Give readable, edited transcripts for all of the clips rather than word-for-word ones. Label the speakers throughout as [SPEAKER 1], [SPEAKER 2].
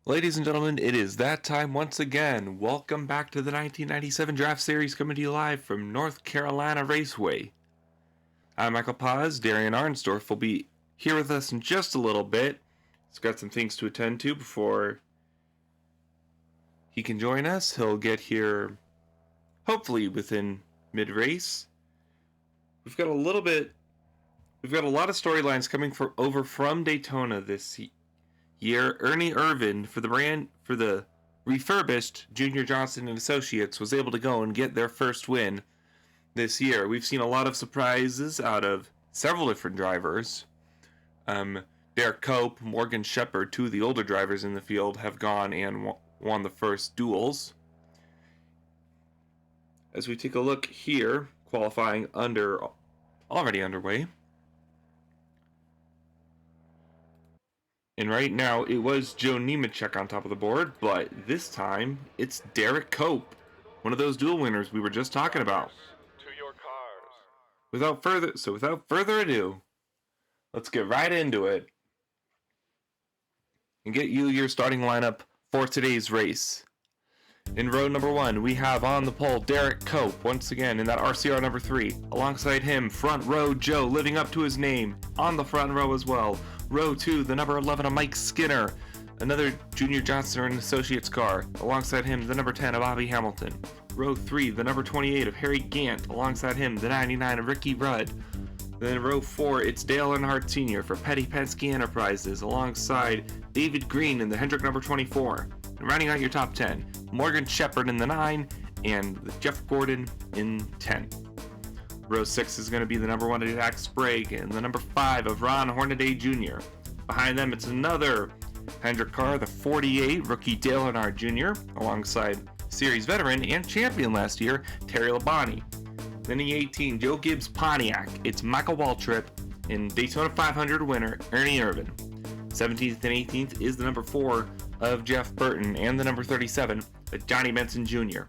[SPEAKER 1] Ladies and gentlemen, it is that time once again. Welcome back to the 1997 Draft Series, coming to you live from North Carolina Raceway. I'm Michael Paz. Darien Arnsdorff will be here with us in just a little bit. He's got some things to attend to before he can join us. He'll get here hopefully within mid-race. We've got a lot of storylines coming over from Daytona this year. Ernie Irvin for the refurbished Junior Johnson and Associates was able to go and get their first win this year. We've seen a lot of surprises out of several different drivers. Derek Cope, Morgan Shepherd, two of the older drivers in the field, have gone and won the first duels. As we take a look here, qualifying already underway. And right now, it was Joe Nemechek on top of the board, but this time, it's Derek Cope, one of those duel winners we were just talking about. Without further ado, let's get right into it and get you your starting lineup for today's race. In row number 1, we have on the pole Derek Cope, once again in that RCR number 3. Alongside him, front row Joe, living up to his name, on the front row as well. Row 2, the number 11 of Mike Skinner, another Junior Johnson and Associates car. Alongside him, the number 10 of Bobby Hamilton. Row 3, the number 28 of Harry Gant. Alongside him, the 99 of Ricky Rudd. Then in row 4, it's Dale Earnhardt Sr. for Petty Penske Enterprises, alongside David Green in the Hendrick number 24. And rounding out your top 10, Morgan Shepherd in the 9, and Jeff Gordon in 10. Row 6 is going to be the number 1 of Jack Sprague and the number 5 of Ron Hornaday Jr. Behind them, it's another Hendrick car, the 48 rookie Dale Earnhardt Jr., alongside series veteran and champion last year, Terry Labonte. Then in the 18, Joe Gibbs Pontiac, it's Michael Waltrip, and Daytona 500 winner Ernie Irvin. 17th and 18th is the number 4 of Jeff Burton and the number 37 of Johnny Benson Jr.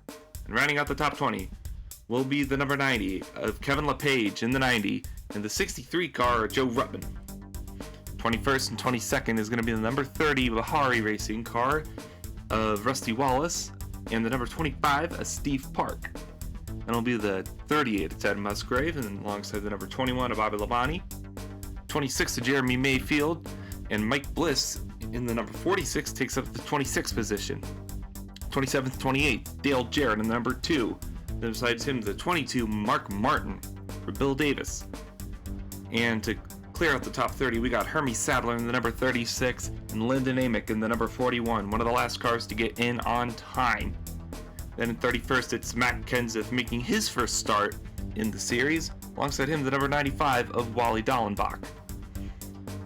[SPEAKER 1] And rounding out the top 20 will be the number 90 of Kevin LePage in the 90 and the 63 car of Joe Ruttman. 21st and 22nd is going to be the number 30 Bahari Racing car of Rusty Wallace and the number 25 of Steve Park. And it'll be the 38 of Ted Musgrave and alongside the number 21 of Bobby Labonte. 26 of Jeremy Mayfield and Mike Bliss in the number 46 takes up the 26th position. 27th, 28th, Dale Jarrett in the number 2. Then besides him, the 22, Mark Martin for Bill Davis. And to clear out the top 30, we got Hermie Sadler in the number 36 and Lyndon Amick in the number 41, one of the last cars to get in on time. Then in 31st, it's Matt Kenseth making his first start in the series. Alongside him, the number 95 of Wally Dallenbach.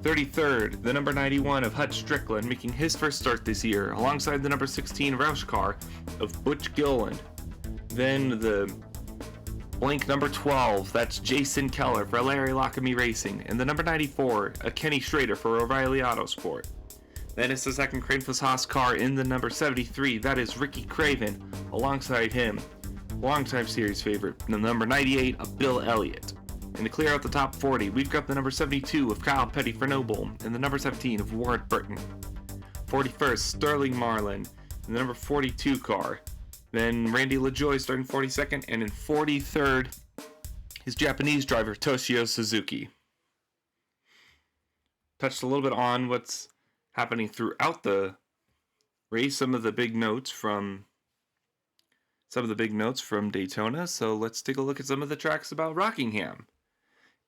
[SPEAKER 1] 33rd, the number 91 of Hutch Strickland making his first start this year, alongside the number 16 Roush car of Butch Gilliland. Then the blank number 12, that's Jason Keller for Larry Lockamy Racing, and the number 94, a Kenny Schrader for O'Reilly Autosport. Then it's the second Cranefuss Haas car in the number 73, that is Ricky Craven, alongside him, longtime series favorite, the number 98 of Bill Elliott. And to clear out the top 40, we've got the number 72 of Kyle Petty for Noble, and the number 17 of Warren Burton. 41st, Sterling Marlin, and the number 42 car. Then Randy LaJoie starting 42nd, and in 43rd, his Japanese driver, Toshio Suzuki. Touched a little bit on what's happening throughout the race, some of the big notes from Daytona, so let's take a look at some of the tracks about Rockingham.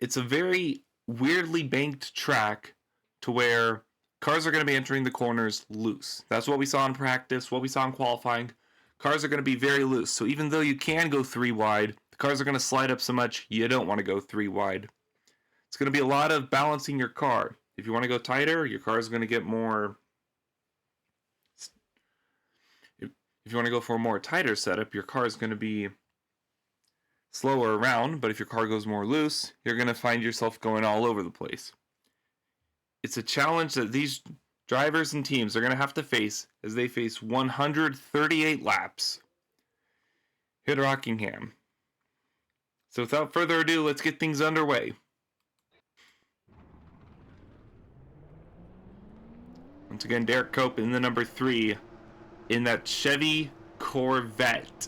[SPEAKER 1] It's a very weirdly banked track to where cars are going to be entering the corners loose. That's what we saw in practice, what we saw in qualifying. Cars are going to be very loose, so even though you can go 3 wide, the cars are going to slide up so much you don't want to go 3 wide. It's going to be a lot of balancing your car. If you want to go tighter, your car is going to get more... If you want to go for a more tighter setup, your car is going to be slower around, but if your car goes more loose, you're going to find yourself going all over the place. It's a challenge that these drivers and teams are going to have to face as they face 138 laps here at Rockingham. So without further ado, let's get things underway. Once again, Derek Cope in the number 3 in that Chevy Corvette.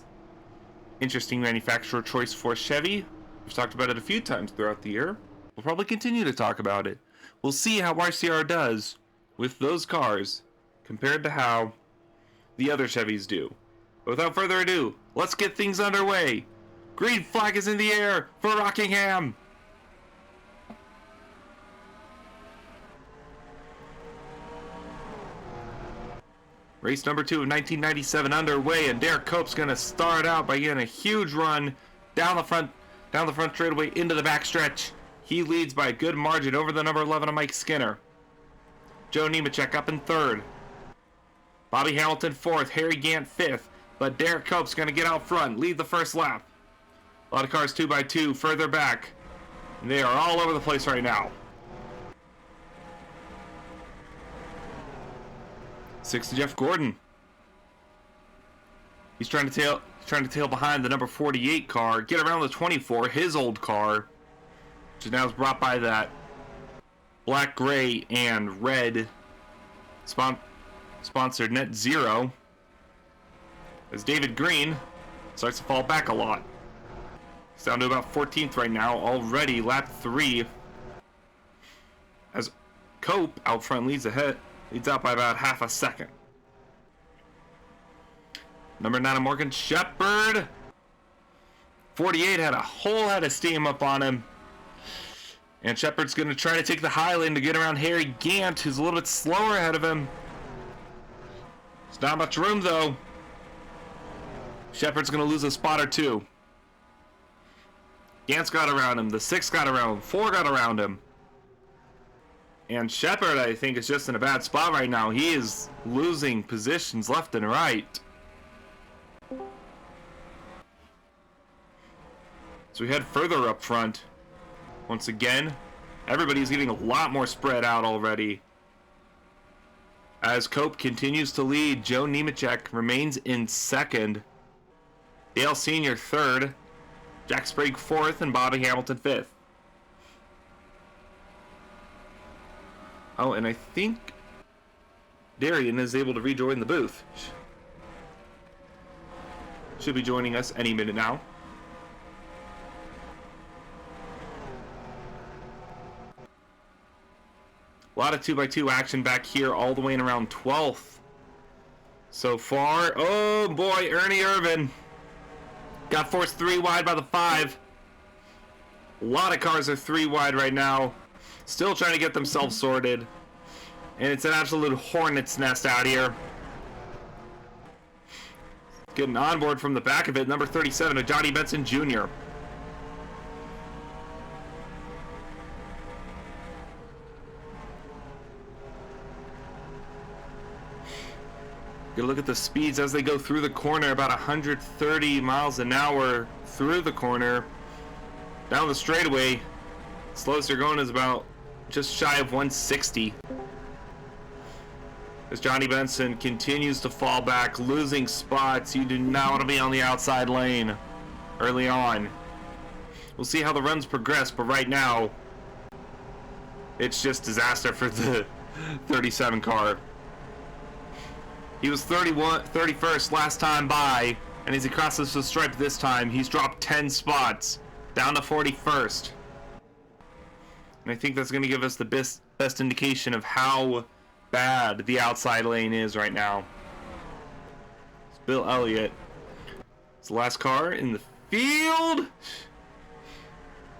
[SPEAKER 1] Interesting manufacturer choice for Chevy. We've talked about it a few times throughout the year. We'll probably continue to talk about it. We'll see how RCR does with those cars compared to how the other Chevys do. But without further ado, let's get things underway. Green flag is in the air for Rockingham. Race number 2 of 1997 underway, and Derek Cope's going to start out by getting a huge run down the front straightaway into the backstretch. He leads by a good margin over the number 11 of Mike Skinner. Joe Nemechek up in 3rd. Bobby Hamilton 4th, Harry Gant 5th, but Derek Cope's going to get out front, lead the first lap. A lot of cars 2x2 further back. And they are all over the place right now. 6 to Jeff Gordon. He's trying to tail behind the number 48 car, get around the 24, his old car, which is now brought by that black, gray, and red sponsored Net Zero. As David Green starts to fall back a lot. He's down to about 14th right now, already lap 3. As Cope out front leads out by about half a second. Number 9 of Morgan Shepherd. 48 had a whole head of steam up on him. And Shepherd's going to try to take the high lane to get around Harry Gant, who's a little bit slower ahead of him. There's not much room, though. Shepherd's going to lose a spot or 2. Gant's got around him. The 6 got around him. 4 got around him. And Shepherd, I think, is just in a bad spot right now. He is losing positions left and right. So we head further up front. Once again, everybody's getting a lot more spread out already. As Cope continues to lead, Joe Nemechek remains in 2nd. Dale Sr. 3rd. Jack Sprague 4th, and Bobby Hamilton 5th. Oh, and I think Darien is able to rejoin the booth. Should be joining us any minute now. A lot of 2x2 action back here all the way in around 12th so far. Oh boy, Ernie Irvin got forced 3 wide by the 5. A lot of cars are 3 wide right now. Still trying to get themselves sorted. And it's an absolute hornet's nest out here. Getting on board from the back of it, number 37 of Johnny Benson Jr. Good look at the speeds as they go through the corner, about 130 miles an hour through the corner. Down the straightaway, slowest they're going is about just shy of 160. As Johnny Benson continues to fall back, losing spots. You do not want to be on the outside lane early on. We'll see how the runs progress, but right now, it's just disaster for the 37 car. He was 31st last time by, and as he crosses the stripe this time, he's dropped 10 spots, down to 41st. And I think that's going to give us the best indication of how bad the outside lane is right now. It's Bill Elliott. It's the last car in the field.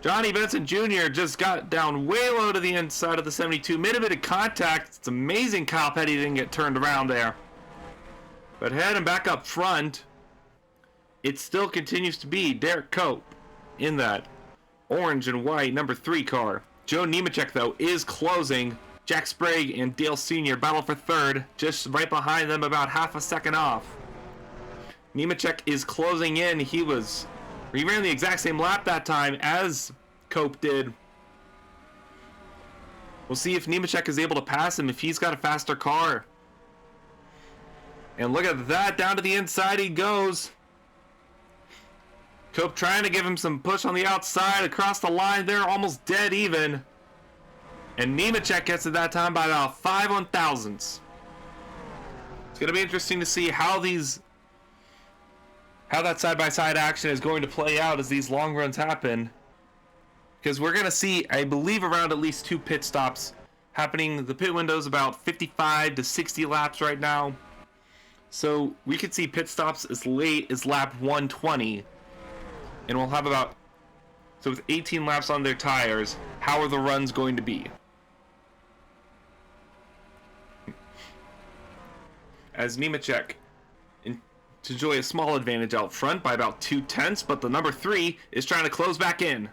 [SPEAKER 1] Johnny Benson Jr. just got down way low to the inside of the 72. Made a bit of contact. It's amazing Kyle Petty didn't get turned around there. But heading back up front, it still continues to be Derek Cope in that orange and white number 3 car. Joe Nemechek, though, is closing. Jack Sprague and Dale Sr. battle for 3rd, just right behind them, about half a second off. Nemechek is closing in. He ran the exact same lap that time as Cope did. We'll see if Nemechek is able to pass him if he's got a faster car. And look at that, down to the inside he goes. Cope trying to give him some push on the outside, across the line there, almost dead even. And Nemechek gets it that time by about 5 1/1000ths. going to be interesting to see how that side-by-side action is going to play out as these long runs happen. Because we're going to see, I believe, around at least 2 pit stops happening. The pit window's about 55 to 60 laps right now. So we could see pit stops as late as lap 120. And we'll have about... So with 18 laps on their tires, how are the runs going to be? As Nemechek to enjoy a small advantage out front by about 2/10, but the number 3 is trying to close back in.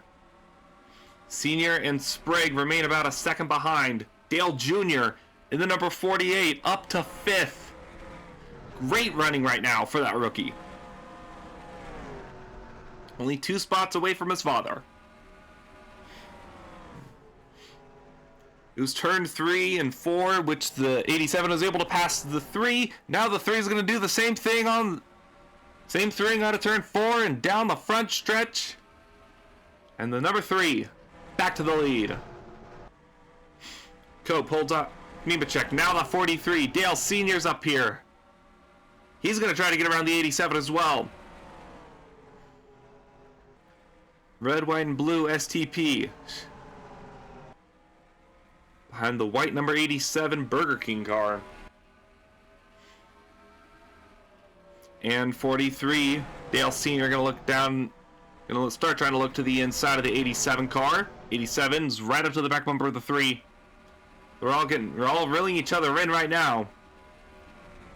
[SPEAKER 1] Senior and Sprague remain about a second behind. Dale Jr. in the number 48 up to 5th. Great running right now for that rookie. Only 2 spots away from his father. It was turn 3 and 4, which the 87 was able to pass the 3. Now the 3 is going to do the same thing on out of turn 4 and down the front stretch. And the number 3 back to the lead. Cope holds up Nemechek. Now the 43. Dale Sr.'s up here. He's going to try to get around the 87 as well. Red, white, and blue STP. Behind the white number 87 Burger King car. And 43, Dale Sr. going to look down, going to start trying to look to the inside of the 87 car. 87's right up to the back bumper of the 3. We're all reeling each other in right now.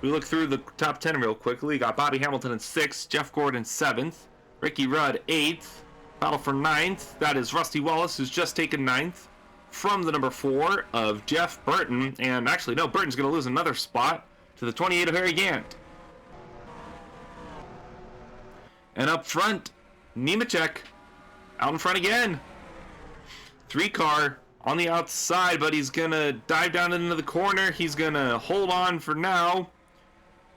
[SPEAKER 1] We look through the top 10 real quickly. Got Bobby Hamilton in 6th, Jeff Gordon 7th, Ricky Rudd 8th, battle for 9th. That is Rusty Wallace, who's just taken 9th. From the number 4 of Jeff Burton, and actually no, Burton's going to lose another spot to the 28 of Harry Gant. And up front, Nemechek out in front again. 3 car on the outside, but he's going to dive down into the corner. He's going to hold on for now.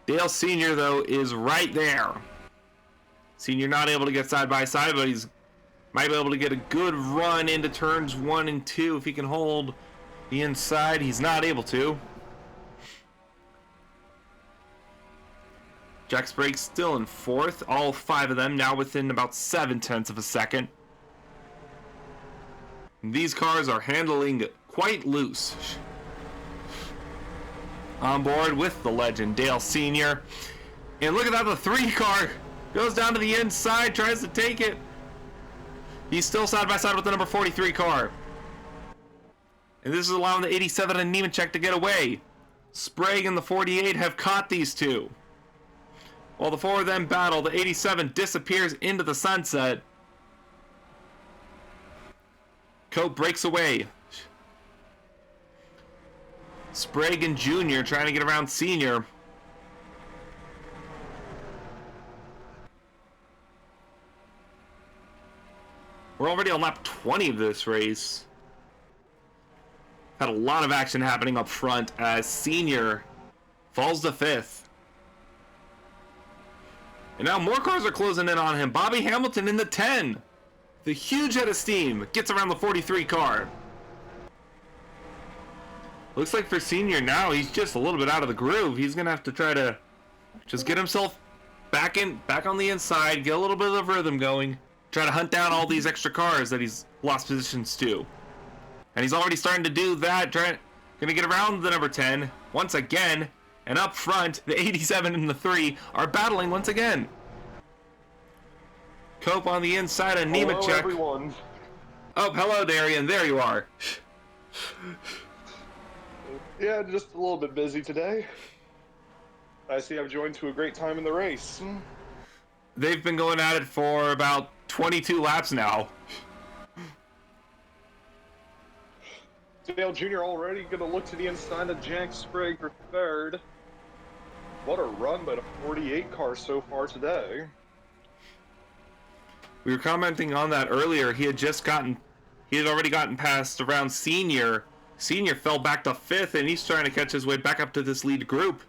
[SPEAKER 1] Dale Sr., though, is right there. Sr. not able to get side by side, but he's might be able to get a good run into turns 1 and 2 if he can hold the inside. He's not able to. Jack Sprague still in 4th. All 5 of them now within about 7/10 of a second. These cars are handling quite loose. On board with the legend Dale Sr. And look at that, the 3 car goes down to the inside, tries to take it. He's still side by side with the number 43 car. And this is allowing the 87 and Nemechek to get away. Sprague and the 48 have caught these 2. While the 4 of them battle, the 87 disappears into the sunset. Cope breaks away. Sprague and Jr. trying to get around Senior. We're already on lap 20 of this race. Had a lot of action happening up front as Senior falls to 5th. And now more cars are closing in on him. Bobby Hamilton in the 10. The huge head of steam gets around the 43 car. Looks like for Senior now, he's just a little bit out of the groove. He's going to have to try to just get himself back on the inside, get a little bit of rhythm going. Try to hunt down all these extra cars that he's lost positions to. And he's already starting to do that. Gonna get around the number 10 once again. And up front, the 87 and the 3 are battling once again. Cope on the inside of Nemechek.
[SPEAKER 2] Hello, everyone.
[SPEAKER 1] Oh, hello, Darien. There you are.
[SPEAKER 2] Yeah, just a little bit busy today. I see I've joined to a great time in the race.
[SPEAKER 1] They've been going at it for about 22 laps now.
[SPEAKER 2] Dale Jr. already going to look to the inside of Jack Sprague for 3rd. What a run by the 48 car so far today.
[SPEAKER 1] We were commenting on that earlier. He had already gotten past around Senior. Senior fell back to 5th, and he's trying to catch his way back up to this lead group.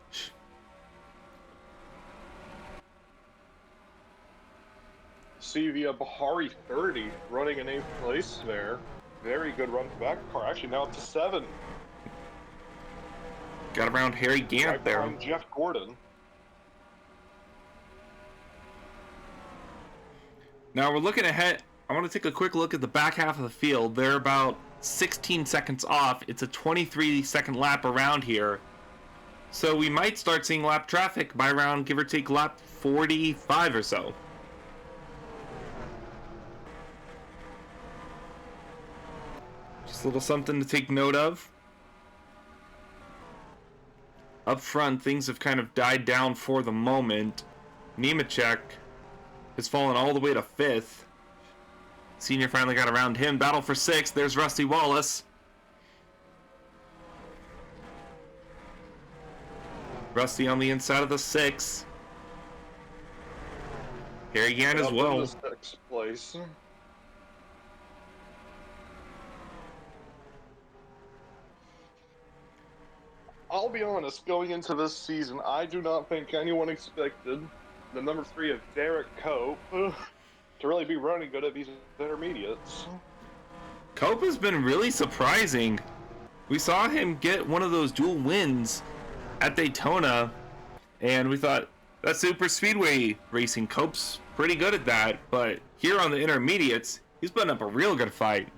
[SPEAKER 2] See the Bahari 30 running in 8th place there. Very good run for that car. Actually, now up to 7.
[SPEAKER 1] Got around Harry Gant
[SPEAKER 2] right
[SPEAKER 1] there.
[SPEAKER 2] behind Jeff Gordon.
[SPEAKER 1] Now we're looking ahead. I want to take a quick look at the back half of the field. They're about 16 seconds off. It's a 23-second lap around here. So we might start seeing lap traffic by around, give or take, lap 45 or so. Just a little something to take note of. Up front, things have kind of died down for the moment. Nemechek has fallen all the way to 5th. Senior finally got around him. Battle for 6th. There's Rusty Wallace. Rusty on the inside of the 6. Harry Gant as well.
[SPEAKER 2] In the 6th place. I'll be honest, going into this season, I do not think anyone expected the number 3 of Derek Cope to really be running good at these intermediates.
[SPEAKER 1] Cope has been really surprising. We saw him get one of those dual wins at Daytona, and we thought, that's super speedway racing. Cope's pretty good at that, but here on the intermediates, he's putting up a real good fight.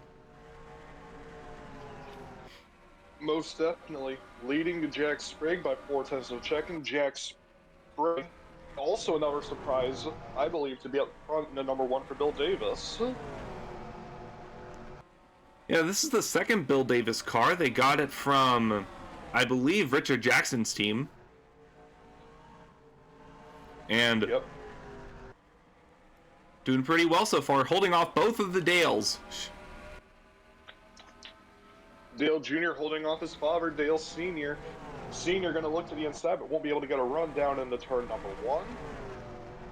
[SPEAKER 2] Most definitely. Leading to Jack Sprague by 0.4 of a second. Jack Sprague, also another surprise, I believe, to be up front in the number 1 for Bill Davis.
[SPEAKER 1] Yeah, this is the second Bill Davis car. They got it from, I believe, Richard Jackson's team. And
[SPEAKER 2] Yep.
[SPEAKER 1] doing pretty well so far, holding off both of the Dales.
[SPEAKER 2] Dale Jr. holding off his father, Dale Sr. Sr. going to look to the inside, but won't be able to get a run down into turn number 1.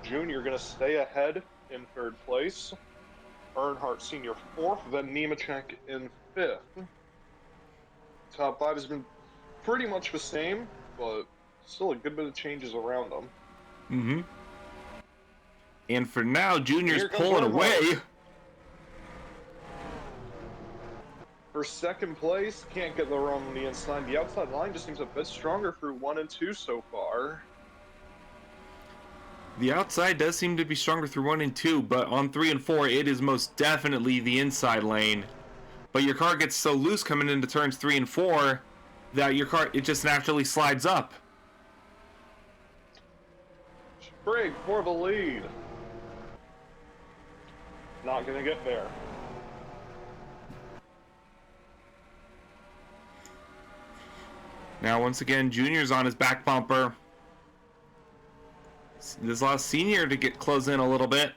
[SPEAKER 2] Jr. going to stay ahead in 3rd place. Earnhardt Sr. 4th, then Nemechek in 5th. Top 5 has been pretty much the same, but still a good bit of changes around them.
[SPEAKER 1] Mm-hmm. And for now, Junior's pulling away.
[SPEAKER 2] For 2nd place, can't get the run on the inside. The outside line just seems a bit stronger through 1 and 2 so far.
[SPEAKER 1] The outside does seem to be stronger through 1 and 2, but on 3 and 4, it is most definitely the inside lane. But your car gets so loose coming into turns 3 and 4 that your car, it just naturally slides up.
[SPEAKER 2] Sprague for the lead. Not gonna get there.
[SPEAKER 1] Now, once again, Junior's on his back bumper. There's a lot of Senior to get close in a little bit.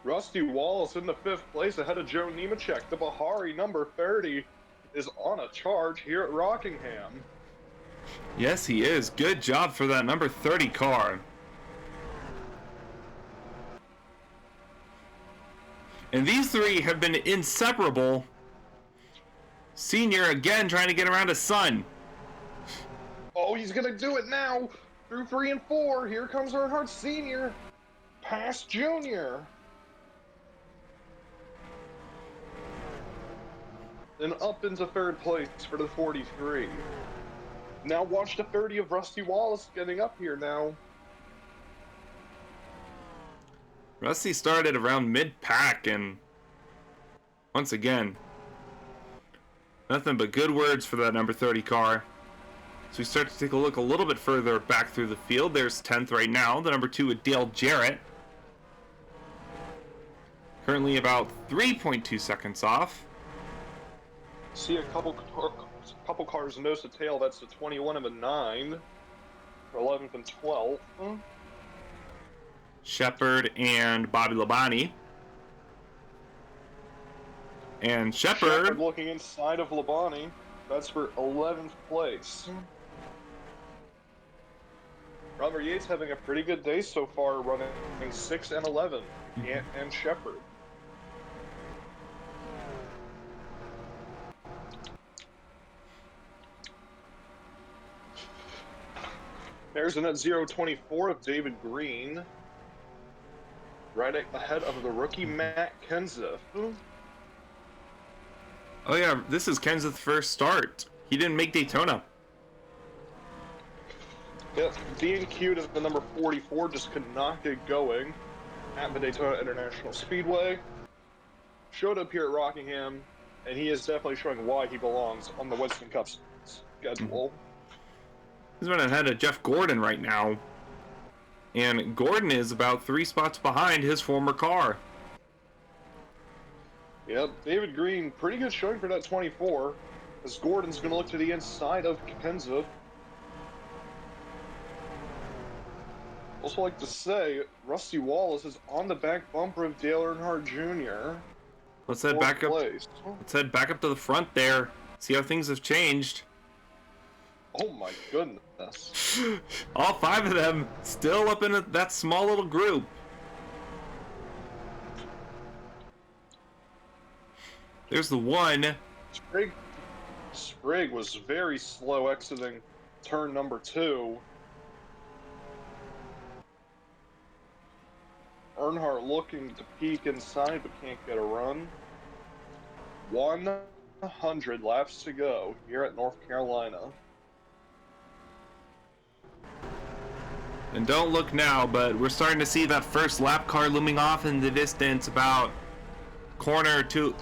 [SPEAKER 2] Rusty Wallace in the 5th place ahead of Joe Nemechek. The Bahari number 30 is on a charge here at Rockingham.
[SPEAKER 1] Yes, he is. Good job for that number 30 car. And these three have been inseparable. Senior again trying to get around his son.
[SPEAKER 2] Oh, he's gonna do it now. Through 3 and 4, here comes Earnhardt Sr. Past Junior. And up into 3rd place for the 43. Now watch the 30 of Rusty Wallace getting up here now.
[SPEAKER 1] Rusty started around mid-pack, and once again, nothing but good words for that number 30 car. So we start to take a look a little bit further back through the field. There's 10th right now, the number 2 with Dale Jarrett. Currently about 3.2 seconds off.
[SPEAKER 2] See a couple cars nose to tail. That's the 21 and the 9. 11th and 12th.
[SPEAKER 1] Shepard and Bobby Labonte. And Shepard
[SPEAKER 2] looking inside of Labonte. That's for 11th place. Robert Yates having a pretty good day so far, running 6 and 11. And Shepard. There's a net 0.24 of David Green. Right ahead of the rookie Matt Kenseth.
[SPEAKER 1] Oh yeah, this is Kenseth's first start He didn't make Daytona.
[SPEAKER 2] Yeah, being cute as the number 44 just could not get going at the Daytona International Speedway. Showed up here at Rockingham, and he is definitely showing why he belongs on the Winston Cup schedule.
[SPEAKER 1] He's running ahead of Jeff Gordon right now. And Gordon is about 3 spots behind his former car.
[SPEAKER 2] Yep, David Green, pretty good showing for that 24, as Gordon's going to look to the inside of Capenza. Also like to say, Rusty Wallace is on the back bumper of Dale Earnhardt Jr.
[SPEAKER 1] Let's head back up. Let's head back up to the front there. See how things have changed.
[SPEAKER 2] Oh my goodness.
[SPEAKER 1] All 5 of them still up in that small little group. There's the one.
[SPEAKER 2] Sprigg was very slow exiting turn number 2. Earnhardt looking to peek inside but can't get a run. 100 laps to go here at North Carolina.
[SPEAKER 1] And don't look now, but we're starting to see that first lap car looming off in the distance about 2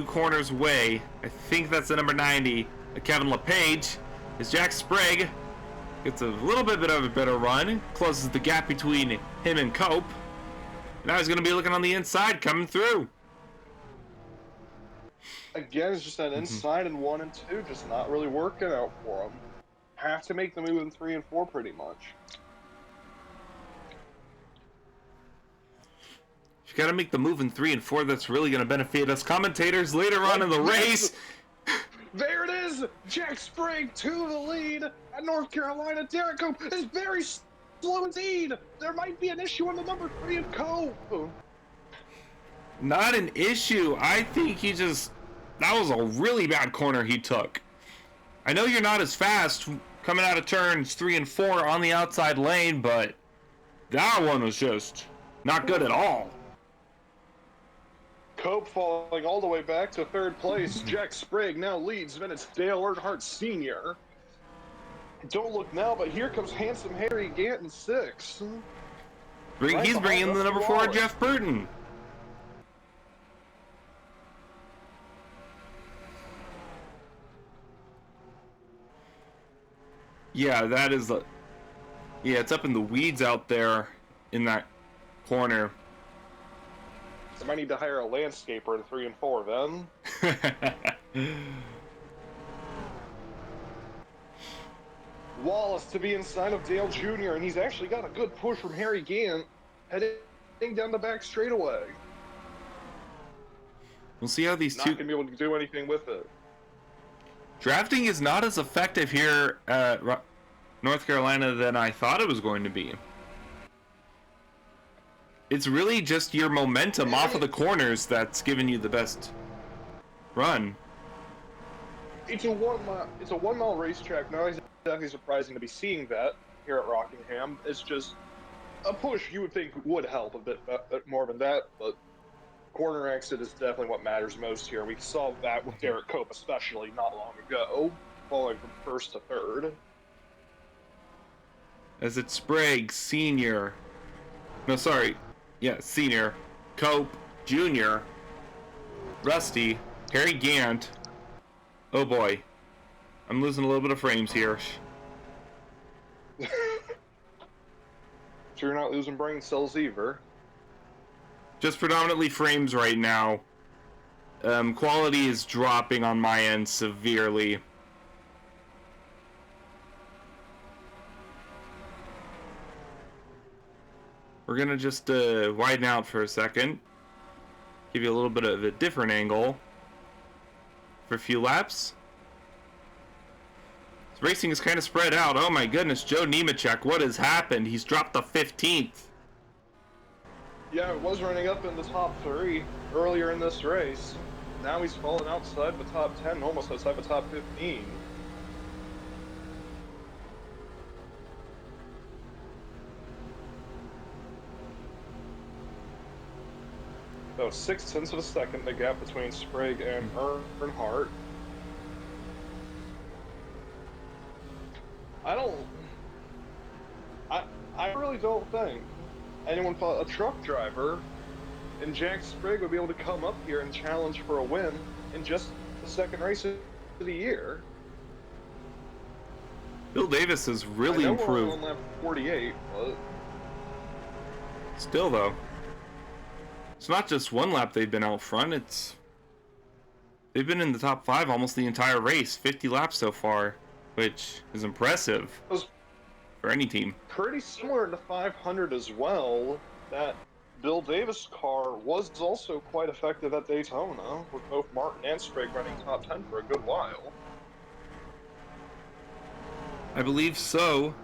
[SPEAKER 1] corners away. I think that's the number 90, Kevin LePage. As Jack Sprague gets a little bit of a better run, closes the gap between him and Cope. Now he's going to be looking on the inside, coming through.
[SPEAKER 2] Again, it's just that inside in 1 and 2, just not really working out for him. Have to make the move in 3 and 4 pretty much.
[SPEAKER 1] You got to make the move in 3 and 4 that's really going to benefit us commentators later on in the race.
[SPEAKER 2] There it is! Jack Sprague to the lead at North Carolina. Derek Cope is very slow indeed. There might be an issue on the number 3 of Cope.
[SPEAKER 1] Not an issue. I think that was a really bad corner he took. I know you're not as fast coming out of turns 3 and 4 on the outside lane, but that one was just not good at all.
[SPEAKER 2] Cope falling all the way back to 3rd place. Jack Sprague now leads, then it's Dale Earnhardt Sr. Don't look now, but here comes handsome Harry Gant in 6.
[SPEAKER 1] He's bringing the number 4, Jeff Burton. Yeah, that is yeah, it's up in the weeds out there in that corner.
[SPEAKER 2] I might need to hire a landscaper in 3 and 4 then. Wallace to be inside of Dale Jr., and he's actually got a good push from Harry Gant heading down the back straightaway.
[SPEAKER 1] We'll see how these
[SPEAKER 2] not gonna be able to do anything with it.
[SPEAKER 1] Drafting is not as effective here at North Carolina than I thought it was going to be. It's really just your momentum off of the corners that's giving you the best run.
[SPEAKER 2] It's a 1 mile racetrack. Not exactly surprising to be seeing that here at Rockingham. It's just a push you would think would help a bit more than that, but corner exit is definitely what matters most here. We saw that with Derek Cope, especially not long ago, falling from 1st to 3rd.
[SPEAKER 1] As it's Sprague Senior. No, sorry. Yeah, Senior, Cope, Junior, Rusty, Harry Gant. Oh boy, I'm losing a little bit of frames here.
[SPEAKER 2] So you're not losing brain cells either.
[SPEAKER 1] Just predominantly frames right now. Quality is dropping on my end severely. We're gonna just widen out for a second. Give you a little bit of a different angle for a few laps. This racing is kind of spread out. Oh my goodness, Joe Nemechek, what has happened? He's dropped the 15th.
[SPEAKER 2] Yeah, it was running up in the top 3 earlier in this race. Now he's fallen outside the top 10, almost outside the top 15. So 0.6 of a second, the gap between Sprague and Earnhardt. I really don't think anyone thought a truck driver and Jack Sprague would be able to come up here and challenge for a win in just the second race of the year.
[SPEAKER 1] Bill Davis has really
[SPEAKER 2] I know
[SPEAKER 1] improved.
[SPEAKER 2] We're on lap 48, but
[SPEAKER 1] Still, though, it's not just one lap they've been out front. They've been in the top 5 almost the entire race, 50 laps so far, which is impressive for any team.
[SPEAKER 2] Pretty similar to 500 as well. That Bill Davis car was also quite effective at Daytona, with both Martin and Sprague running top 10 for a good while.
[SPEAKER 1] I believe so.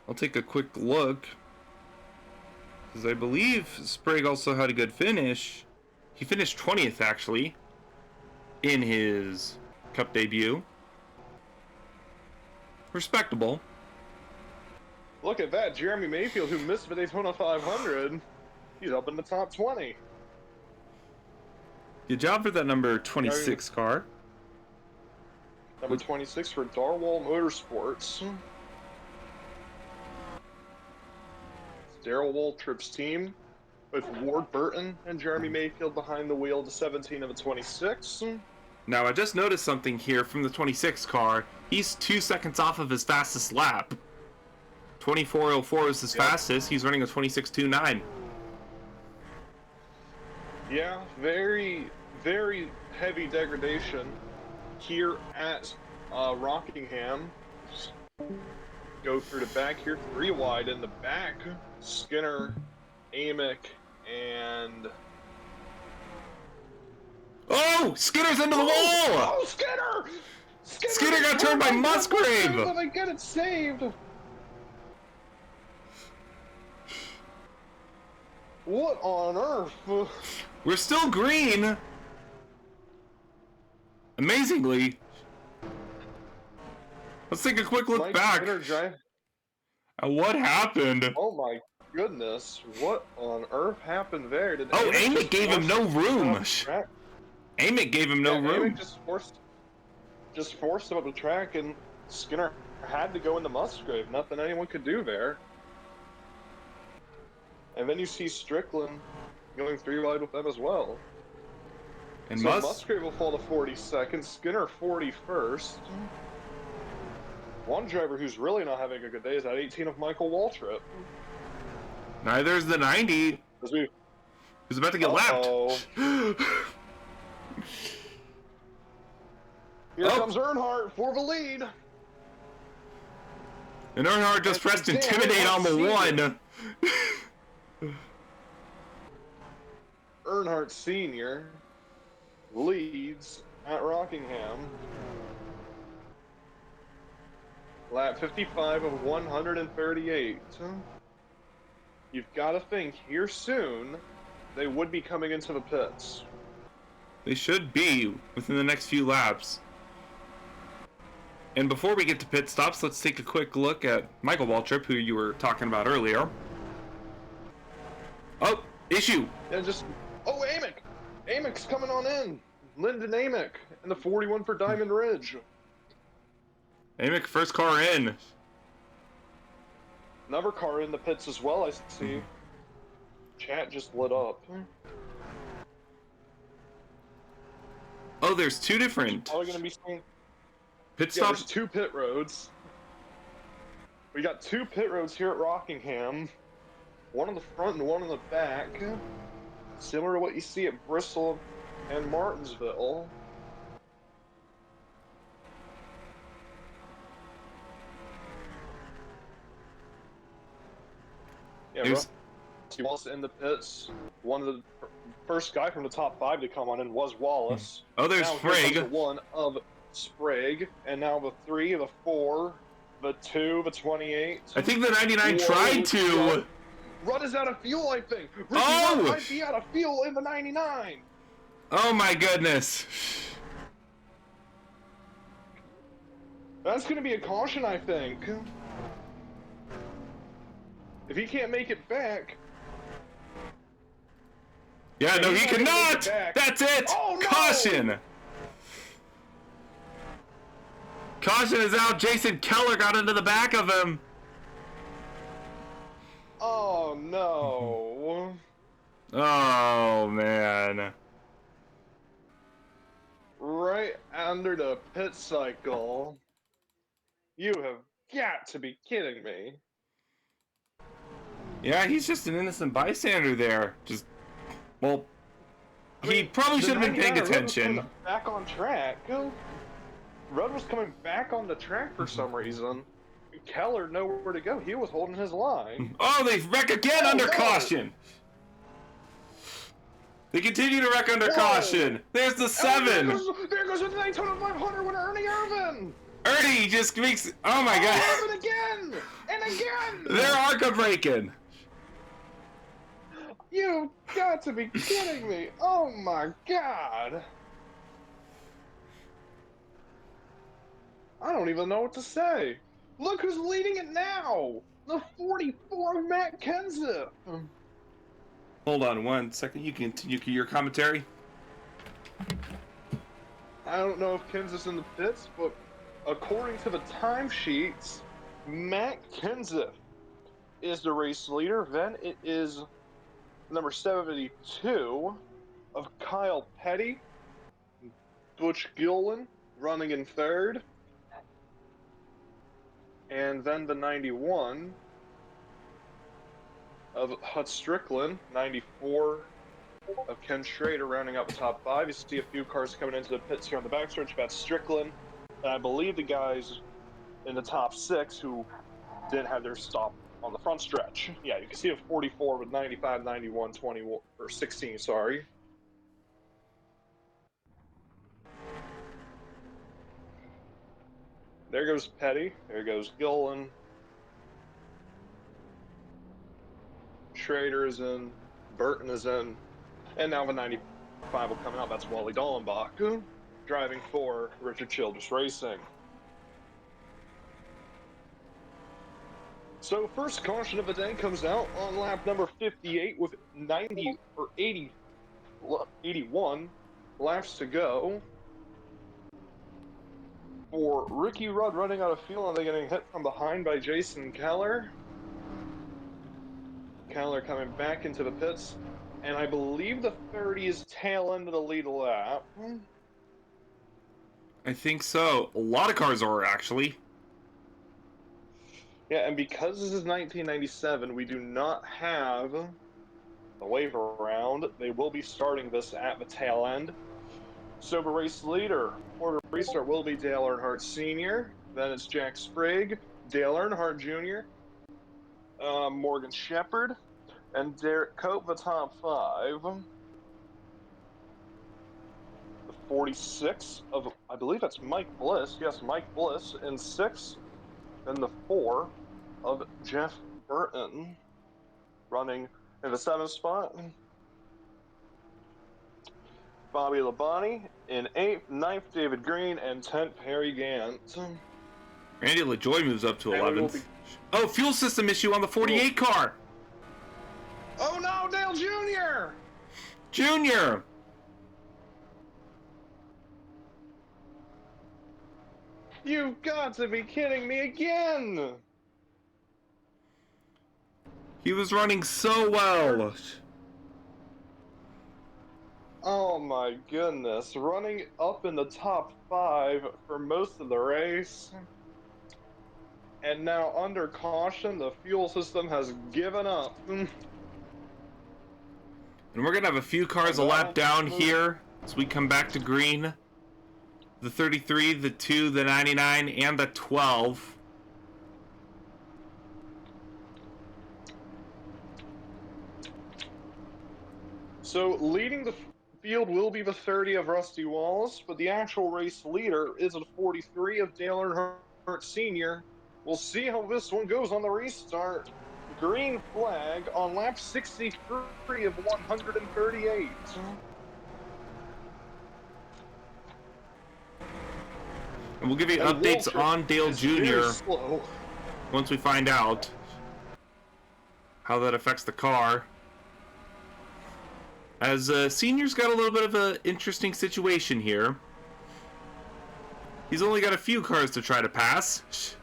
[SPEAKER 1] I'll take a quick look, because I believe Sprague also had a good finish. He finished 20th, actually, in his Cup debut. Respectable.
[SPEAKER 2] Look at that, Jeremy Mayfield, who missed the Daytona 500. He's up in the top 20.
[SPEAKER 1] Good job for that number 26 car.
[SPEAKER 2] Number 26 for Darwall Motorsports. It's Darrell Waltrip's team, with Ward Burton and Jeremy Mayfield behind the wheel, the 17 of the 26.
[SPEAKER 1] Now, I just noticed something here from the 26 car. He's 2 seconds off of his fastest lap. 24.04 is his fastest. He's running a 26.29.
[SPEAKER 2] Yeah, very, very heavy degradation here at Rockingham. Go through the back here, 3 wide in the back. Skinner, Amick, and...
[SPEAKER 1] Oh! Skinner's into the wall!
[SPEAKER 2] Oh, Skinner!
[SPEAKER 1] Skinner got turned by Musgrave!
[SPEAKER 2] But I get it saved! What on earth?
[SPEAKER 1] We're still green! Amazingly. Let's take a quick look back at what happened.
[SPEAKER 2] Oh my goodness, what on earth happened there? Did
[SPEAKER 1] Amick gave him no room. Amick gave him no room.
[SPEAKER 2] Amick just forced him up the track, and Skinner had to go into Musgrave. Nothing anyone could do there. And then you see Strickland going 3 wide with them as well.
[SPEAKER 1] And
[SPEAKER 2] so Musgrave will fall to 42nd, Skinner 41st. One driver who's really not having a good day is that 18 of Michael Waltrip.
[SPEAKER 1] Neither is the 90. Who's about to get lapped.
[SPEAKER 2] Here comes Earnhardt for the lead.
[SPEAKER 1] And Earnhardt just pressed Intimidate on the 1.
[SPEAKER 2] Earnhardt Sr. leads at Rockingham. Lap 55 of 138. You've got to think here soon they would be coming into the pits.
[SPEAKER 1] They should be within the next few laps. And before we get to pit stops, let's take a quick look at Michael Waltrip, who you were talking about earlier. Oh, issue.
[SPEAKER 2] Yeah, Amick! Amick's coming on in. Lyndon Amick in the 41 for Diamond Ridge.
[SPEAKER 1] Amick, first car in.
[SPEAKER 2] Another car in the pits as well, I see. Chat just lit up.
[SPEAKER 1] Oh, there's 2 different
[SPEAKER 2] Probably gonna be seeing
[SPEAKER 1] pit stops.
[SPEAKER 2] There's 2 pit roads. We got 2 pit roads here at Rockingham. One on the front and one on the back. Similar to what you see at Bristol and Martinsville. Yeah, he wants in the pits. One of the first guy from the top 5 to come on in was Wallace.
[SPEAKER 1] Oh, there's Sprague.
[SPEAKER 2] The 1 of Sprague, and now the 3, the 4, the 2, the 28.
[SPEAKER 1] I think the 99 tried to.
[SPEAKER 2] Rudd is out of fuel, I think.
[SPEAKER 1] Oh!
[SPEAKER 2] Rudd might be out of fuel in the 99.
[SPEAKER 1] Oh my goodness.
[SPEAKER 2] That's going to be a caution, I think. If he can't make it back.
[SPEAKER 1] Yeah, no, he cannot. That's it.
[SPEAKER 2] Oh, no!
[SPEAKER 1] Caution. Caution is out. Jason Keller got into the back of him.
[SPEAKER 2] Oh no.
[SPEAKER 1] Oh, man.
[SPEAKER 2] Right under the pit cycle. You have got to be kidding me.
[SPEAKER 1] Yeah, he's just an innocent bystander there. Just, well,
[SPEAKER 2] I
[SPEAKER 1] he
[SPEAKER 2] mean,
[SPEAKER 1] probably
[SPEAKER 2] the
[SPEAKER 1] should have been paying
[SPEAKER 2] 99 Rudd was
[SPEAKER 1] attention.
[SPEAKER 2] coming back on track. Rudd was coming back on the track for some reason. Keller nowhere to go. He was holding his line.
[SPEAKER 1] Oh, they wreck again under
[SPEAKER 2] no.
[SPEAKER 1] caution. They continue to wreck under caution. There's the 7.
[SPEAKER 2] There goes the Daytona 500 winner, Ernie Irvin.
[SPEAKER 1] Ernie just makes. Oh my god.
[SPEAKER 2] Irvin again and again.
[SPEAKER 1] They're ARCA breaking.
[SPEAKER 2] You've got to be kidding me. Oh my god. I don't even know what to say. Look who's leading it now. The 44 of Matt Kenseth.
[SPEAKER 1] Hold on 1 second. You can continue your commentary.
[SPEAKER 2] I don't know if Kenseth's in the pits, but according to the timesheets, Matt Kenseth is the race leader. Then it is number 72 of Kyle Petty, Butch Gillen running in third, and then the 91 of Hut Strickland, 94 of Ken Schrader rounding out the top 5. You see a few cars coming into the pits here on the backstretch. That's Strickland, and I believe the guys in the top 6 who didn't have their stop on the front stretch. Yeah, you can see a 44 with 95, 91, 21, or 16, sorry. There goes Petty. There goes Gillen. Schrader is in. Burton is in. And now the 95 will come out. That's Wally Dallenbach driving for Richard Childress Racing. So first caution of the day comes out on lap number 58 with 90 or 81 laps to go. For Ricky Rudd running out of fuel, and they're getting hit from behind by Jason Keller. Keller coming back into the pits, and I believe the 30 is tail end of the lead lap.
[SPEAKER 1] I think so. A lot of cars are actually.
[SPEAKER 2] Yeah, and because this is 1997, we do not have the waiver round. They will be starting this at the tail end. So the race leader for the restart will be Dale Earnhardt Sr., then it's Jack Sprague, Dale Earnhardt Jr., Morgan Shepherd, and Derek Cope, the top 5. The 46 of, I believe that's Mike Bliss. Yes, Mike Bliss in 6. Then the 4 of Jeff Burton running in the 7th spot. Bobby Labonte in 8th, 9th David Green, and 10th Harry Gant.
[SPEAKER 1] Randy LaJoy moves up to 11th. Oh, fuel system issue on the 48 car.
[SPEAKER 2] Oh no, Dale Jr.
[SPEAKER 1] Junior.
[SPEAKER 2] You've got to be kidding me again.
[SPEAKER 1] He was running so well.
[SPEAKER 2] Oh my goodness, running up in the top 5 for most of the race. And now under caution, the fuel system has given up.
[SPEAKER 1] And we're going to have a few cars a lap down here as we come back to green. The 33, the 2, the 99, and the 12.
[SPEAKER 2] So leading the field will be the 30 of Rusty Wallace, but the actual race leader is the 43 of Dale Earnhardt Sr. We'll see how this one goes on the restart. Green flag on lap 63 of 138.
[SPEAKER 1] And we'll give you updates on Dale Jr. once we find out how that affects the car. As Senior's got a little bit of an interesting situation here. He's only got a few cars to try to pass.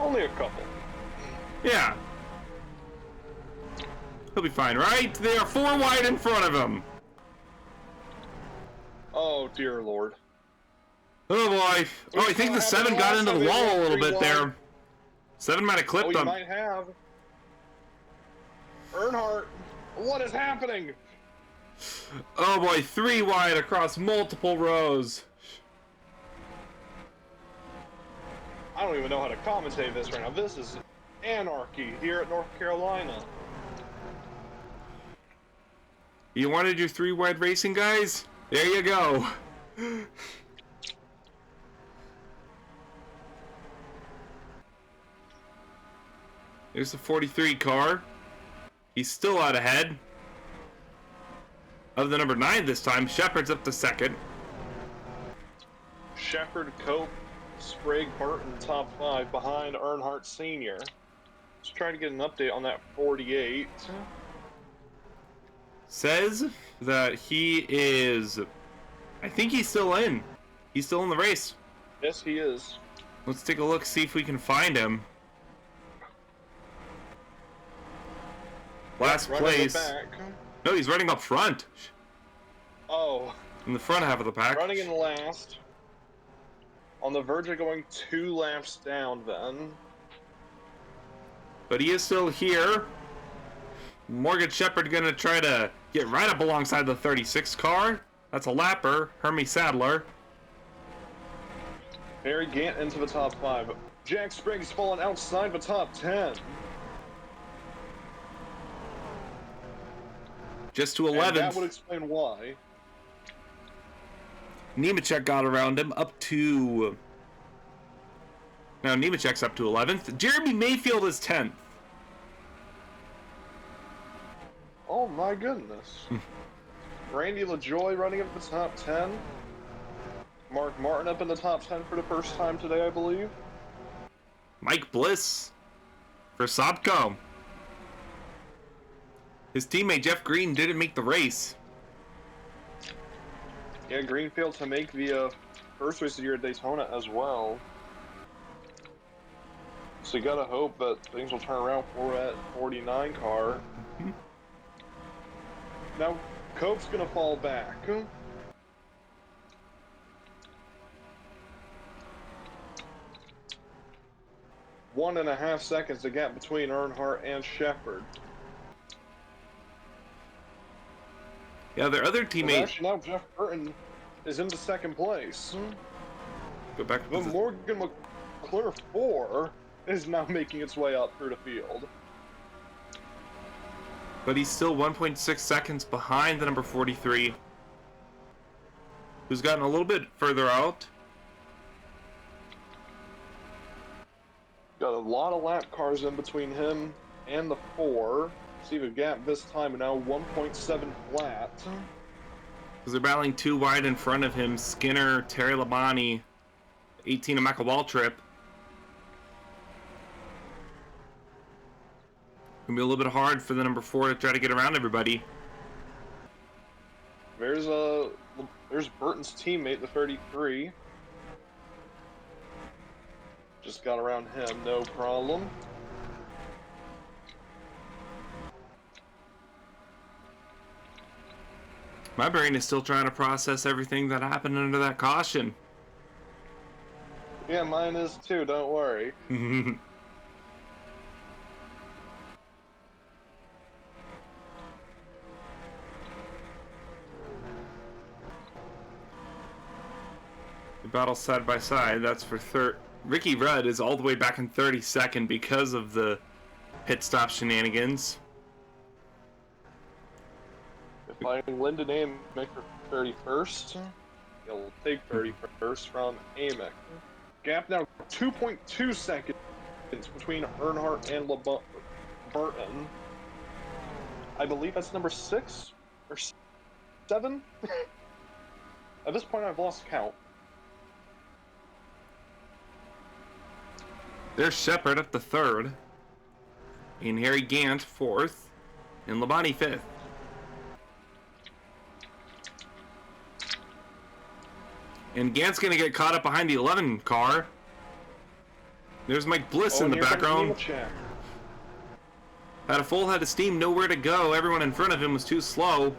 [SPEAKER 2] Only a couple.
[SPEAKER 1] Yeah, He'll be fine, right? They are 4 wide in front of him.
[SPEAKER 2] Oh, dear Lord.
[SPEAKER 1] Oh, boy. Oh, I think the 7 got into the wall a little bit there. 7 might have clipped him.
[SPEAKER 2] Might have. Earnhardt, what is happening?
[SPEAKER 1] Oh, boy. 3 wide across multiple rows.
[SPEAKER 2] I don't even know how to commentate this right now. This is anarchy here at North Carolina.
[SPEAKER 1] You wanted your 3 wide racing, guys? There you go. There's the 43 car. He's still out ahead of the number 9 this time. Shepard's up to second.
[SPEAKER 2] Shepard, Cope, Sprague, Burton, top 5 behind Earnhardt Sr. Let's try to get an update on that 48.
[SPEAKER 1] Says that he is... I think he's still in. He's still in the race.
[SPEAKER 2] Yes, he is.
[SPEAKER 1] Let's take a look, see if we can find him. Last place. No, he's running up front.
[SPEAKER 2] Oh.
[SPEAKER 1] In the front half of the pack.
[SPEAKER 2] Running in last. On the verge of going 2 laps down then.
[SPEAKER 1] But he is still here. Morgan Shepard gonna try to get right up alongside the 36 car. That's a lapper, Hermie Sadler.
[SPEAKER 2] Barry Gant into the top 5. Jack Sprague's fallen outside the top 10.
[SPEAKER 1] Just to 11th.
[SPEAKER 2] And that would explain why.
[SPEAKER 1] Nemechek got around him up to... Now Nemechek's up to 11th. Jeremy Mayfield is 10th.
[SPEAKER 2] Oh my goodness. Randy LaJoy running up the top 10. Mark Martin up in the top 10 for the first time today, I believe.
[SPEAKER 1] Mike Bliss for Sobco. His teammate Jeff Green didn't make the race.
[SPEAKER 2] Yeah, Greenfield to make the first race of the year at Daytona as well. So you gotta hope that things will turn around for that 49 car. Now, Cope's gonna fall back. 1.5 seconds the gap between Earnhardt and Shepard.
[SPEAKER 1] Yeah, their other teammate.
[SPEAKER 2] Actually, now Jeff Burton is into second place.
[SPEAKER 1] Go back.
[SPEAKER 2] But Morgan McClure 4 is now making its way out through the field.
[SPEAKER 1] But he's still 1.6 seconds behind the number 43, who's gotten a little bit further out.
[SPEAKER 2] Got a lot of lap cars in between him and the 4. See the gap this time now 1.7 flat.
[SPEAKER 1] Because they're battling 2 wide in front of him. Skinner, Terry Labonte, 18 of Michael Waltrip. Gonna be a little bit hard for the number 4 to try to get around everybody.
[SPEAKER 2] There's Burton's teammate, the 33. Just got around him, no problem.
[SPEAKER 1] My brain is still trying to process everything that happened under that caution.
[SPEAKER 2] Yeah, mine is too, don't worry.
[SPEAKER 1] The battle side by side, that's for third. Ricky Rudd is all the way back in 32nd because of the pit stop shenanigans.
[SPEAKER 2] Finding Lyndon Amick for 31st. He'll take 31st from Amick. Gap now 2.2 seconds between Earnhardt and Burton. I believe that's number 6 or 7. At this point, I've lost count.
[SPEAKER 1] There's Shepard up to 3rd, and Harry Gant 4th, and Labonte 5th. And Gant's gonna get caught up behind the 11 car. There's Mike Bliss in the background. Had a full head of steam, nowhere to go. Everyone in front of him was too slow.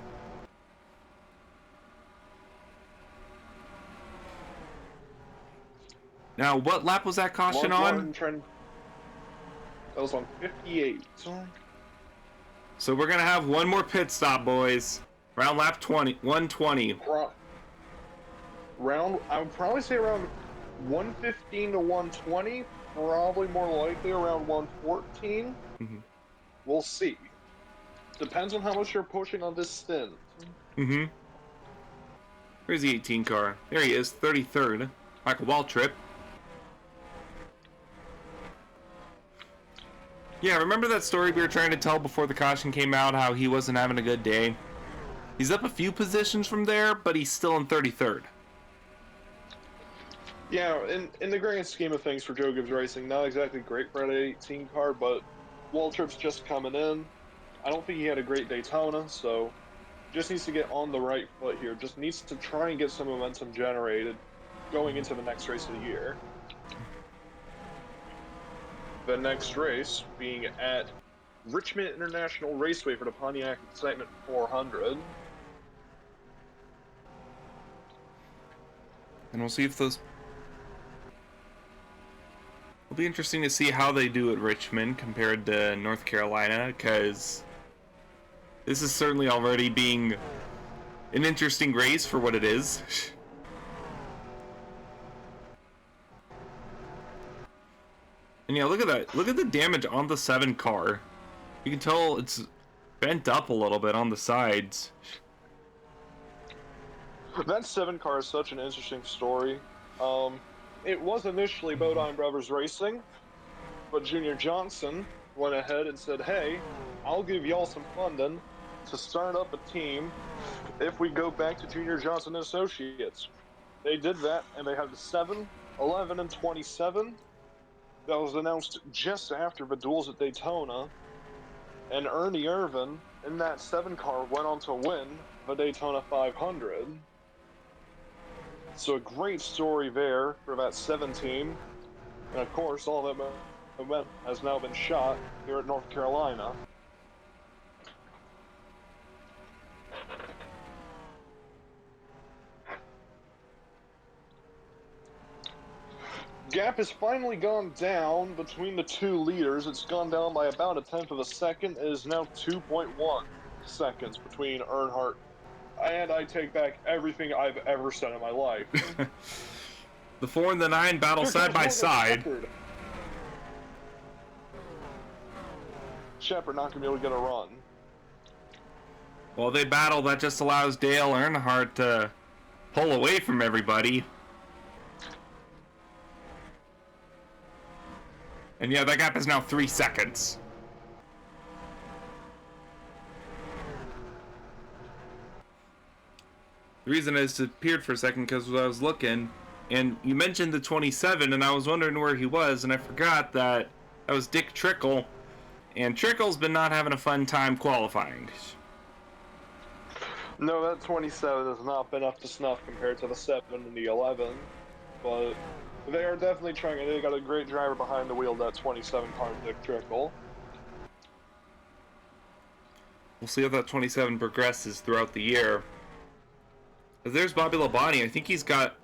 [SPEAKER 1] Now, what lap was that caution on?
[SPEAKER 2] That was on 58.
[SPEAKER 1] So we're going to have one more pit stop, boys. Round lap 120.
[SPEAKER 2] I would probably say around 115 to 120. Probably more likely around 114.
[SPEAKER 1] Mm-hmm.
[SPEAKER 2] We'll see. Depends on how much you're pushing on this stint.
[SPEAKER 1] Mm-hmm. Where's the 18 car? There he is, 33rd. Michael Waltrip. Yeah, remember that story we were trying to tell before the caution came out, how he wasn't having a good day? He's up a few positions from there, but he's still in 33rd.
[SPEAKER 2] Yeah, in the grand scheme of things for Joe Gibbs Racing, not exactly great for that 18 car, but Waltrip's just coming in. I don't think he had a great Daytona, so just needs to get on the right foot here. Just needs to try and get some momentum generated going into the next race of the year. The next race being at Richmond International Raceway for the Pontiac Excitement 400.
[SPEAKER 1] And we'll see if those... It'll be interesting to see how they do at Richmond compared to North Carolina, because this is certainly already being an interesting race for what it is. And yeah, look at that. Look at the damage on the 7 car. You can tell it's bent up a little bit on the sides.
[SPEAKER 2] That 7 car is such an interesting story. It was initially Bodine Brothers Racing, but Junior Johnson went ahead and said, hey, I'll give y'all some funding to start up a team if we go back to Junior Johnson Associates. They did that, and they have the 7, 11, and 27. That was announced just after the duels at Daytona, and Ernie Irvin in that 7 car went on to win the Daytona 500. So a great story there for that 7 team, and of course all that momentum has now been shot here at North Carolina. Gap has finally gone down between the 2 leaders. It's gone down by about 1/10 of a second. It is now 2.1 seconds between Earnhardt. And I take back everything I've ever said in my life.
[SPEAKER 1] The 4 and the 9 battle side by side.
[SPEAKER 2] Shepard not going to be able to get a run.
[SPEAKER 1] While they battle, that just allows Dale Earnhardt to pull away from everybody. And yeah, that gap is now 3 seconds. The reason I disappeared for a second because I was looking, and you mentioned the 27, and I was wondering where he was, and I forgot that was Dick Trickle, and Trickle's been not having a fun time qualifying.
[SPEAKER 2] No, that 27 has not been up to snuff compared to the 7 and the 11, but they are definitely trying, and they got a great driver behind the wheel, that 27 car, Dick Trickle.
[SPEAKER 1] We'll see how that 27 progresses throughout the year. There's Bobby Labonte. I think he's got...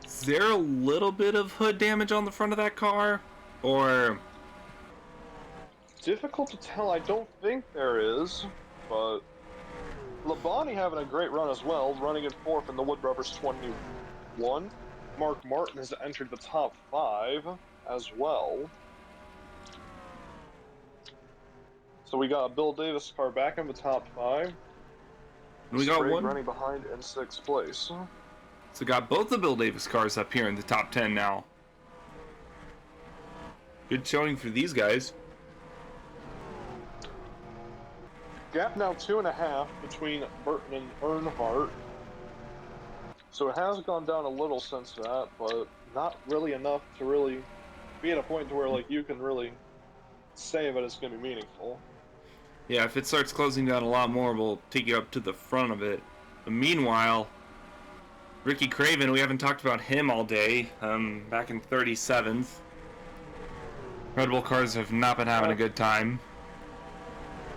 [SPEAKER 1] Is there a little bit of hood damage on the front of that car? Or...
[SPEAKER 2] Difficult to tell. I don't think there is, but... Labonte having a great run as well, running in 4th in the Wood Brothers 21. Mark Martin has entered the top 5 as well. So we got a Bill Davis car back in the top 5.
[SPEAKER 1] We got
[SPEAKER 2] Sprague
[SPEAKER 1] one
[SPEAKER 2] running behind in 6th place.
[SPEAKER 1] So we got both the Bill Davis cars up here in the top 10 now. Good showing for these guys.
[SPEAKER 2] Gap now 2.5 between Burton and Earnhardt. So it has gone down a little since that, but not really enough to really be at a point to where like you can really say that it's going to be meaningful.
[SPEAKER 1] Yeah, if it starts closing down a lot more, we'll take you up to the front of it. But meanwhile, Ricky Craven, we haven't talked about him all day, back in 37th. Red Bull cars have not been having a good time.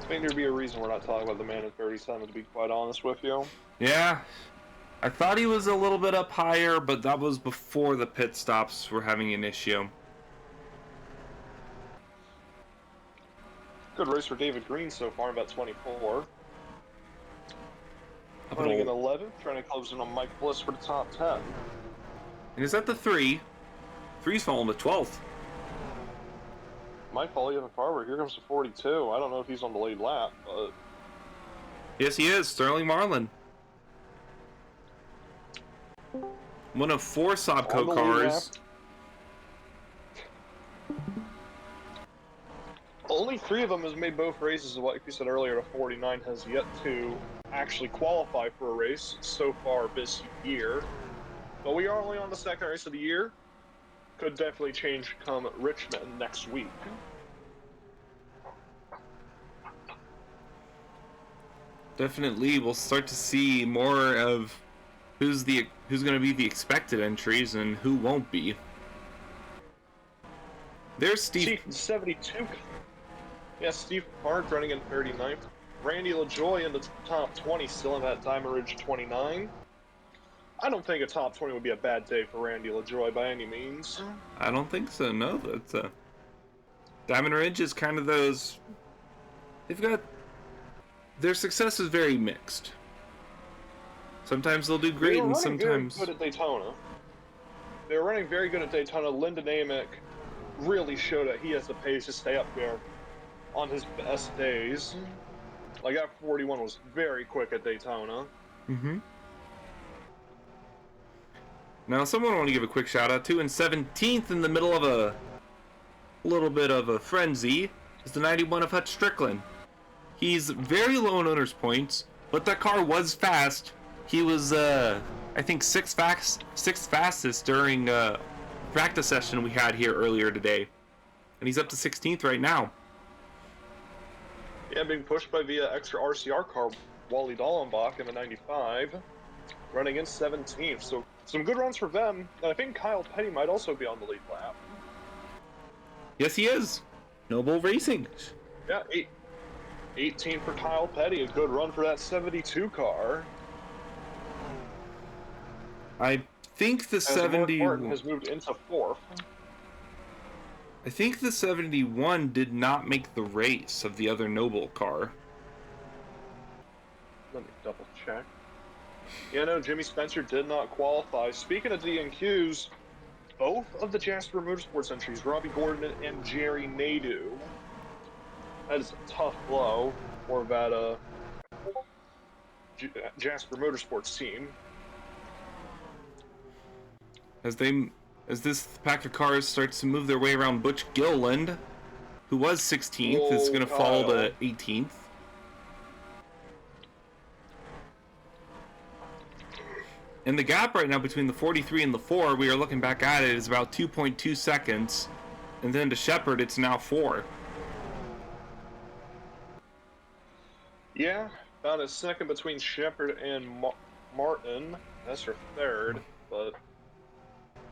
[SPEAKER 2] I think there'd be a reason we're not talking about the man in 37, to be quite honest with you.
[SPEAKER 1] Yeah, I thought he was a little bit up higher, but that was before the pit stops were having an issue.
[SPEAKER 2] Good race for David Green so far, about 24. Running in 11th, trying to close in on Mike Bliss for the top 10.
[SPEAKER 1] And is that the 3? 3's falling to 12th.
[SPEAKER 2] Might fall even farther. Here comes the 42. I don't know if he's on the lead lap, but...
[SPEAKER 1] Yes, he is. Sterling Marlin. One of 4 Sobco cars.
[SPEAKER 2] Only 3 of them has made both races, like you said earlier, the 49 has yet to actually qualify for a race so far this year. But we are only on the 2nd race of the year. Could definitely change come Richmond next week.
[SPEAKER 1] Definitely, we'll start to see more of who's going to be the expected entries and who won't be. There's Steve.
[SPEAKER 2] 72. Yeah, Steve Park running in 39th. Randy LaJoy in the top 20, still in that Diamond Ridge 29. I don't think a top 20 would be a bad day for Randy LaJoy by any means.
[SPEAKER 1] I don't think so, no. That's Diamond Ridge is kind of those... They've got... Their success is very mixed. Sometimes they'll do great, and sometimes...
[SPEAKER 2] They were running good at Daytona. They were running very good at Daytona. Lyndon Amick really showed that he has the pace to stay up there on his best days. Like, that 41 was very quick at Daytona.
[SPEAKER 1] Mm-hmm. Now, someone I want to give a quick shout out to, in 17th, in the middle of a little bit of a frenzy, is the 91 of Hutch Strickland. He's very low in owner's points, but that car was fast. He was, I think, sixth fastest during practice session we had here earlier today. And he's up to 16th right now.
[SPEAKER 2] Yeah, being pushed by the extra RCR car, Wally Dallenbach in the 95. Running in 17th, so some good runs for them. And I think Kyle Petty might also be on the lead lap.
[SPEAKER 1] Yes, he is. Noble Racing.
[SPEAKER 2] Yeah, 18 for Kyle Petty. A good run for that 72 car.
[SPEAKER 1] I think the 70
[SPEAKER 2] Martin has moved into 4th.
[SPEAKER 1] I think the 71 did not make the race of the other Noble car.
[SPEAKER 2] Let me double check. Yeah, no, Jimmy Spencer did not qualify. Speaking of DNQs, both of the Jasper Motorsports entries, Robbie Gordon and Jerry Nadeau. That is a tough blow for that Jasper Motorsports team.
[SPEAKER 1] As this pack of cars starts to move their way around Butch Gilliland, who was 16th, is going to fall to 18th. And the gap right now between the 43 and the 4, we are looking back at it, is about 2.2 seconds. And then to Shepard, it's now 4.
[SPEAKER 2] Yeah, about a second between Shepard and Martin. That's her 3rd, but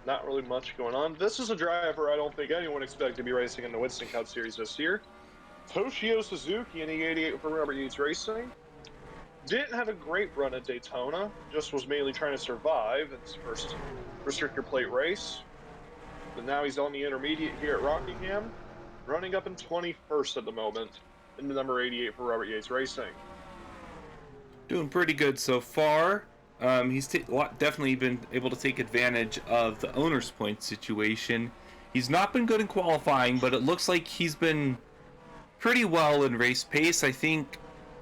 [SPEAKER 2] not really much going on. This is a driver I don't think anyone expected to be racing in the Winston Cup Series this year. Toshio Suzuki in the 88 for Robert Yates Racing. Didn't have a great run at Daytona, just was mainly trying to survive in his first restrictor plate race. But now he's on the intermediate here at Rockingham, running up in 21st at the moment in the number 88 for Robert Yates Racing.
[SPEAKER 1] Doing pretty good so far. He's definitely been able to take advantage of the owner's point situation. He's not been good in qualifying, but it looks like he's been pretty well in race pace. I think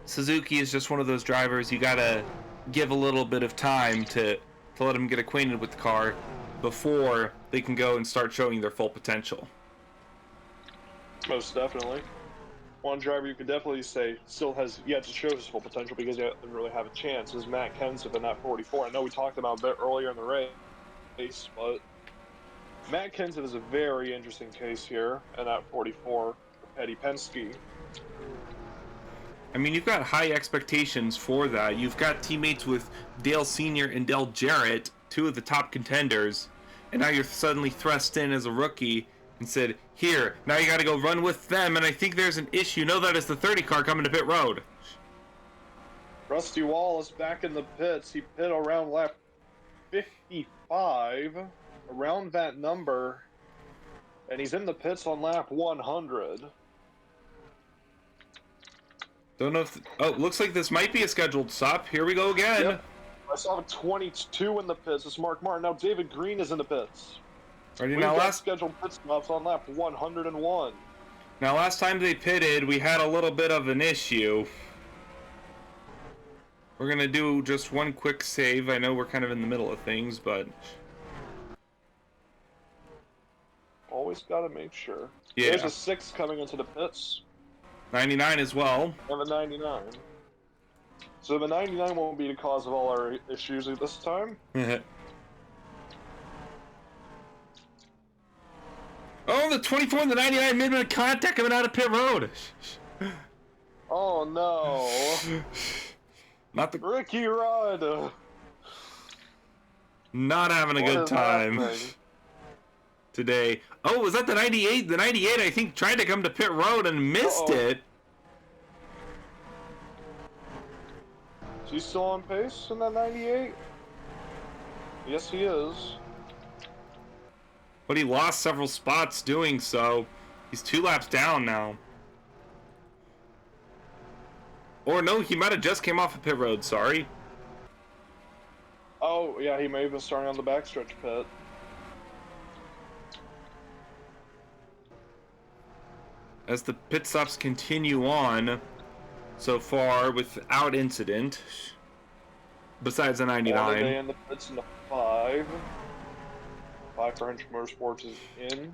[SPEAKER 1] Suzuki is just one of those drivers you gotta give a little bit of time to let him get acquainted with the car before they can go and start showing their full potential.
[SPEAKER 2] Most definitely. One driver you could definitely say still has yet to show his full potential because he doesn't really have a chance is Matt Kenseth in that 44. I know we talked about it a bit earlier in the race, but Matt Kenseth is a very interesting case here in that 44 for Petty Penske.
[SPEAKER 1] I mean, you've got high expectations for that. You've got teammates with Dale Sr. and Dale Jarrett, 2 of the top contenders, and now you're suddenly thrust in as a rookie and said, here, now you gotta go run with them, and I think there's an issue. No, that is the 30 car coming to pit road.
[SPEAKER 2] Rusty Wallace back in the pits. He pit around lap 55, around that number, and he's in the pits on lap 100.
[SPEAKER 1] Don't know if... Oh, looks like this might be a scheduled stop. Here we go again.
[SPEAKER 2] Yep. I saw 22 in the pits. It's Mark Martin. Now David Green is in the pits.
[SPEAKER 1] Already
[SPEAKER 2] We've
[SPEAKER 1] now
[SPEAKER 2] got
[SPEAKER 1] last...
[SPEAKER 2] scheduled pit stops on lap 101.
[SPEAKER 1] Now last time they pitted, we had a little bit of an issue. We're gonna do just one quick save. I know we're kind of in the middle of things, but...
[SPEAKER 2] Always gotta make sure.
[SPEAKER 1] Yeah.
[SPEAKER 2] There's a 6 coming into the pits.
[SPEAKER 1] 99 as well.
[SPEAKER 2] And the 99. So the 99 won't be the cause of all our issues at this time.
[SPEAKER 1] Oh, the 24 and the 99 mid-minute contact coming out of pit road.
[SPEAKER 2] Oh no.
[SPEAKER 1] Not the...
[SPEAKER 2] Ricky Rudd.
[SPEAKER 1] Not having a good time today. Oh, was that the 98? The 98, I think, tried to come to pit road and missed it.
[SPEAKER 2] Is he still on pace in that 98? Yes, he is.
[SPEAKER 1] But he lost several spots doing so. He's 2 laps down now. Or no, he might have just came off of pit road, sorry.
[SPEAKER 2] Oh, yeah, he may have been starting on the backstretch pit.
[SPEAKER 1] As the pit stops continue on so far without incident, besides the 99.
[SPEAKER 2] Day in the pits in the 5. 5 for Hench Motorsports is in.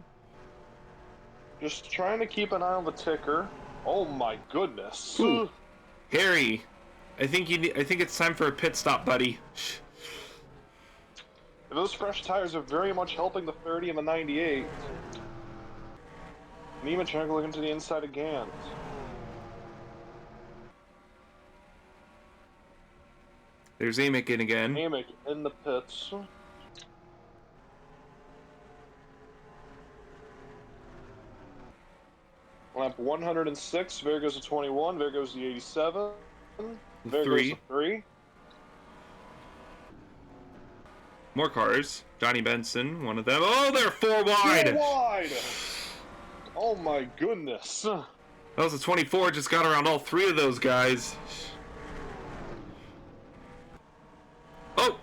[SPEAKER 2] Just trying to keep an eye on the ticker. Oh my goodness.
[SPEAKER 1] Ooh. Harry, I think it's time for a pit stop, buddy.
[SPEAKER 2] Those fresh tires are very much helping the 30 and the 98. Nemechek looking to the inside of Gant.
[SPEAKER 1] There's Amick in again.
[SPEAKER 2] Amick in the pits. Lap 106, there goes the 21, there goes the 87, there goes the 3.
[SPEAKER 1] More cars. Johnny Benson, one of them. Oh, they're 4 wide!
[SPEAKER 2] 4 wide! Oh my goodness.
[SPEAKER 1] That was a 24, just got around all 3 of those guys. Oh!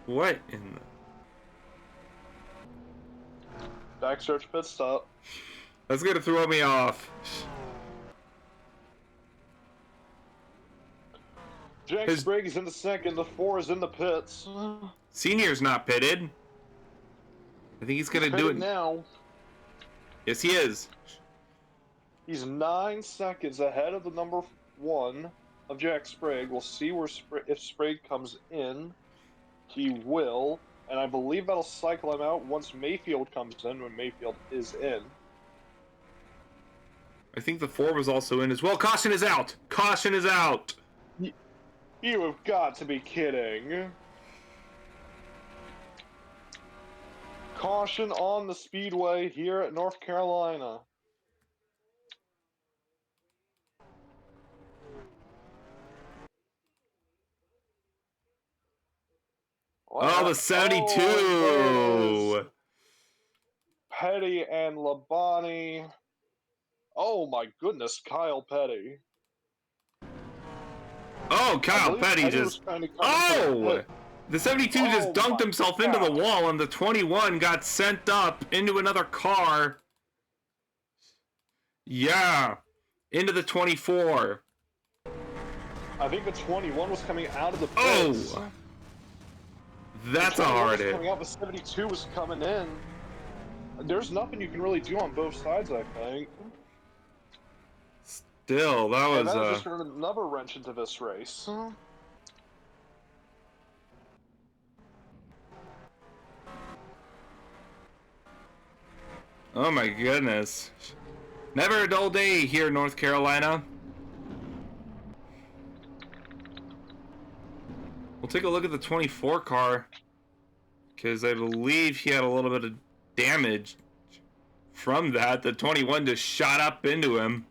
[SPEAKER 1] What in the...
[SPEAKER 2] Backstretch pit stop.
[SPEAKER 1] That's gonna throw me off.
[SPEAKER 2] Jack Sprague is in the second, the 4 is in the pits.
[SPEAKER 1] Senior's not pitted. I think he's gonna do it
[SPEAKER 2] now.
[SPEAKER 1] Yes, he is.
[SPEAKER 2] He's 9 seconds ahead of the number 1 of Jack Sprague. We'll see where if Sprague comes in. He will, and I believe that'll cycle him out once Mayfield comes in, when Mayfield is in.
[SPEAKER 1] I think the 4 was also in as well. Caution is out! Caution is out!
[SPEAKER 2] You have got to be kidding. Caution on the speedway here at North Carolina.
[SPEAKER 1] Oh, the 72!
[SPEAKER 2] Oh, Petty and Labani. Oh my goodness, Kyle Petty.
[SPEAKER 1] Oh, Kyle Petty just... Oh! The 72 just dunked himself into the wall, and the 21 got sent up into another car. Yeah. Into the 24.
[SPEAKER 2] I think the 21 was coming out of the pits.
[SPEAKER 1] Oh! That's a hard hit.
[SPEAKER 2] Coming out, the 72 was coming in. There's nothing you can really do on both sides, I think.
[SPEAKER 1] Still, that was
[SPEAKER 2] just another wrench into this race.
[SPEAKER 1] Oh my goodness. Never a dull day here in North Carolina. We'll take a look at the 24 car, because I believe he had a little bit of damage. from that. The 21 just shot up into him.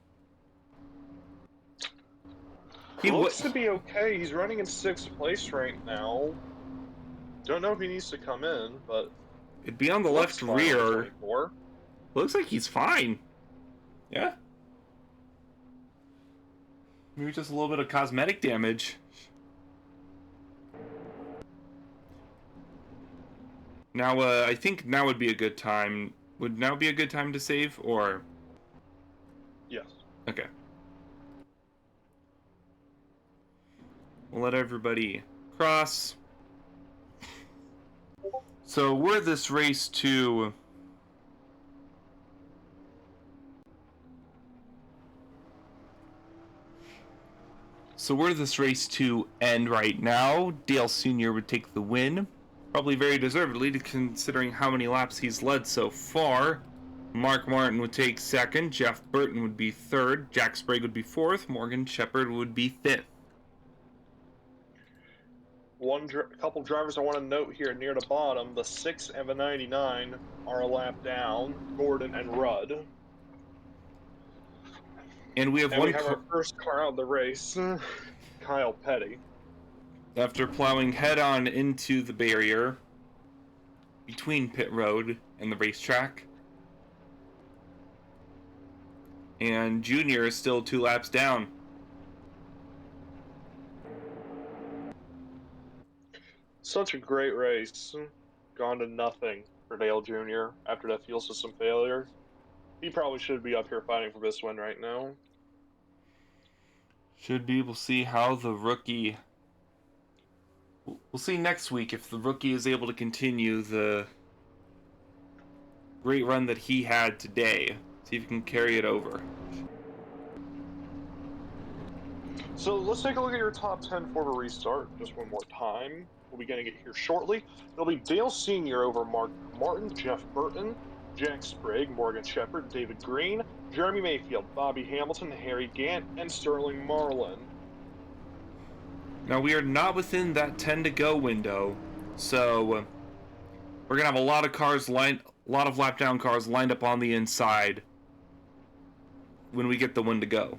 [SPEAKER 2] He looks to be okay. He's running in 6th place right now. Don't know if he needs to come in, but
[SPEAKER 1] it'd be on the left rear. Looks like he's fine. Yeah. Maybe just a little bit of cosmetic damage. Now, I think now would be a good time. Would now be a good time to save, or?
[SPEAKER 2] Yes.
[SPEAKER 1] Okay. We'll let everybody cross. So we're this race to... end right now. Dale Sr. would take the win. Probably very deservedly, considering how many laps he's led so far. Mark Martin would take 2nd. Jeff Burton would be 3rd. Jack Sprague would be 4th. Morgan Shepherd would be 5th.
[SPEAKER 2] Couple drivers I want to note here near the bottom. The 6 and the 99 are a lap down. Gordon and Rudd.
[SPEAKER 1] And we have
[SPEAKER 2] our first car out of the race, Kyle Petty.
[SPEAKER 1] After plowing head-on into the barrier between pit road and the racetrack. And Junior is still 2 laps down.
[SPEAKER 2] Such a great race. Gone to nothing for Dale Jr. after that fuel system failure. He probably should be up here fighting for this win right now.
[SPEAKER 1] Should be. We'll see how the rookie... We'll see next week if the rookie is able to continue the great run that he had today. See if he can carry it over.
[SPEAKER 2] So let's take a look at your top 10 for the restart just one more time. We'll be getting it here shortly. It'll be Dale Sr. over Mark Martin, Jeff Burton, Jack Sprague, Morgan Shepherd, David Green, Jeremy Mayfield, Bobby Hamilton, Harry Gant, and Sterling Marlin.
[SPEAKER 1] Now we are not within that 10 to go window, so we're gonna have a lot of lap down cars lined up on the inside when we get the 1 to go.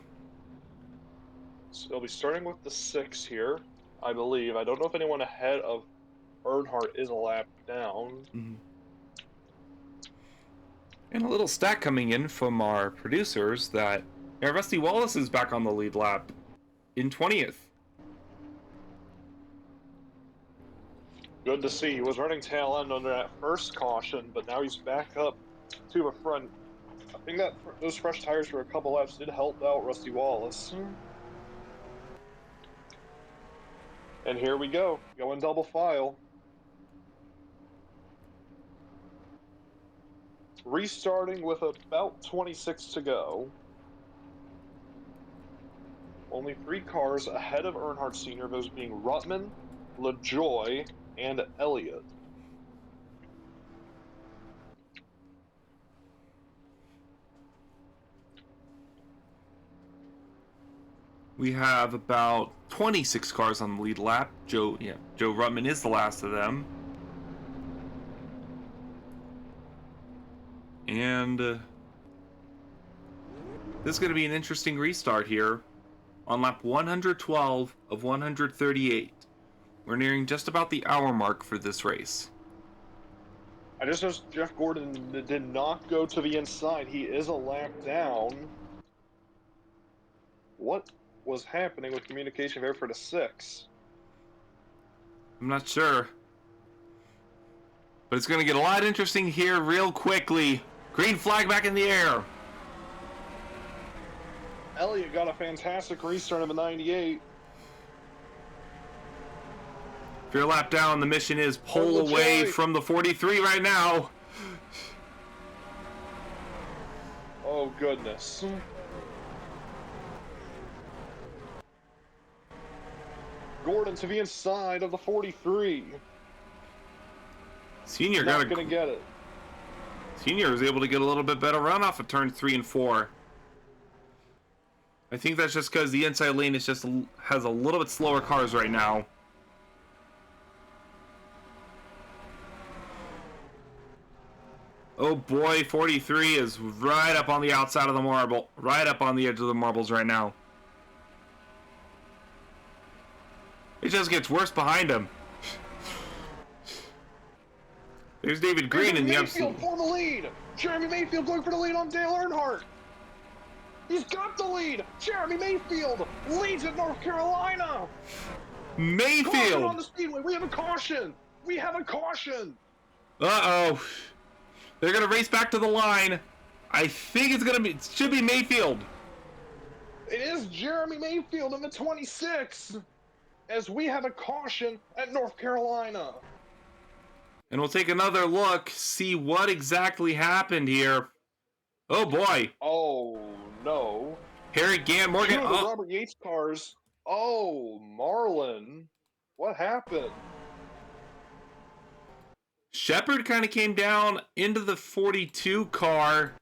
[SPEAKER 2] So they'll be starting with the 6 here, I believe. I don't know if anyone ahead of Earnhardt is a lap down.
[SPEAKER 1] Mm-hmm. And a little stat coming in from our producers that Rusty Wallace is back on the lead lap in 20th.
[SPEAKER 2] Good to see. He was running tail end under that first caution, but now he's back up to the front. I think that those fresh tires for a couple laps did help out Rusty Wallace. And here we go, going double file. Restarting with about 26 to go. Only 3 cars ahead of Earnhardt Sr., those being Ruttman, LaJoy, and Elliott.
[SPEAKER 1] We have about 26 cars on the lead lap. Joe Ruttman is the last of them. And this is going to be an interesting restart here on lap 112 of 138. We're nearing just about the hour mark for this race.
[SPEAKER 2] I just noticed Jeff Gordon did not go to the inside. He is a lap down. What was happening with communication there for the 6?
[SPEAKER 1] I'm not sure. But it's going to get a lot interesting here real quickly. Green flag back in the air.
[SPEAKER 2] Elliott got a fantastic restart of a 98.
[SPEAKER 1] If you're a lap down, the mission is pull away from the 43 right now.
[SPEAKER 2] Oh, goodness. Gordon to the inside of the 43.
[SPEAKER 1] Senior
[SPEAKER 2] not going to get it.
[SPEAKER 1] Senior was able to get a little bit better run off of turns 3 and 4. I think that's just because the inside lane is has a little bit slower cars right now. Oh boy, 43 is right up on the outside of the marble. Right up on the edge of the marbles right now. It just gets worse behind him. There's David Green in the
[SPEAKER 2] Mayfield for the lead. Jeremy Mayfield going for the lead on Dale Earnhardt. He's got the lead. Jeremy Mayfield leads at North Carolina.
[SPEAKER 1] Mayfield
[SPEAKER 2] Caution on the speedway. We have a caution. We have a caution.
[SPEAKER 1] Uh-oh. They're going to race back to the line. I think it should be Mayfield.
[SPEAKER 2] It is Jeremy Mayfield in the 26, as we have a caution at North Carolina.
[SPEAKER 1] And we'll take another look, see what exactly happened here. Oh boy.
[SPEAKER 2] Oh no.
[SPEAKER 1] Harry Morgan.
[SPEAKER 2] Two of the Robert Yates cars. Oh, Marlon. What happened?
[SPEAKER 1] Shepard kind of came down into the 42 car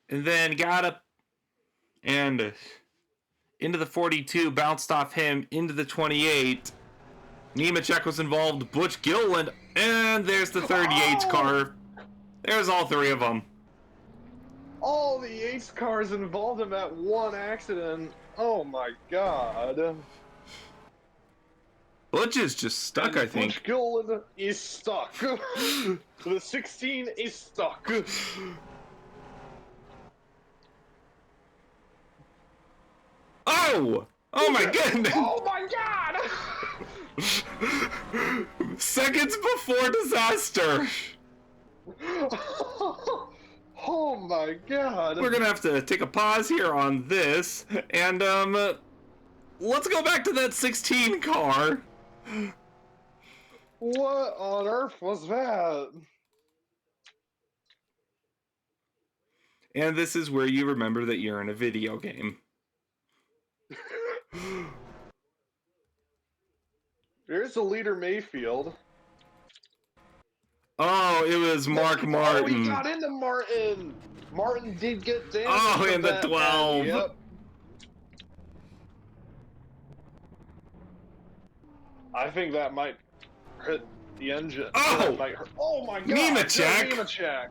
[SPEAKER 1] and then got up and into the 42, bounced off him into the 28. Nemechek was involved, Butch Gilliland, and there's the 38 car. There's all three of them.
[SPEAKER 2] All the Yates cars involved in that one accident. Oh my god.
[SPEAKER 1] Butch is just stuck, I think.
[SPEAKER 2] Butch Gilliland is stuck. The 16 is stuck.
[SPEAKER 1] Oh! Oh my goodness!
[SPEAKER 2] Oh my god!
[SPEAKER 1] Seconds before disaster!
[SPEAKER 2] Oh my god!
[SPEAKER 1] We're gonna have to take a pause here on this, and let's go back to that 16 car.
[SPEAKER 2] What on earth was that?
[SPEAKER 1] And this is where you remember that you're in a video game.
[SPEAKER 2] Here's the leader, Mayfield.
[SPEAKER 1] Oh, it was Mark Martin.
[SPEAKER 2] Oh, he got into Martin. Martin did get damaged.
[SPEAKER 1] Oh, in the 12.
[SPEAKER 2] Yep. I think that might hit the engine.
[SPEAKER 1] Oh!
[SPEAKER 2] Might hurt. Oh my god!
[SPEAKER 1] Nemechek.
[SPEAKER 2] Nemechek.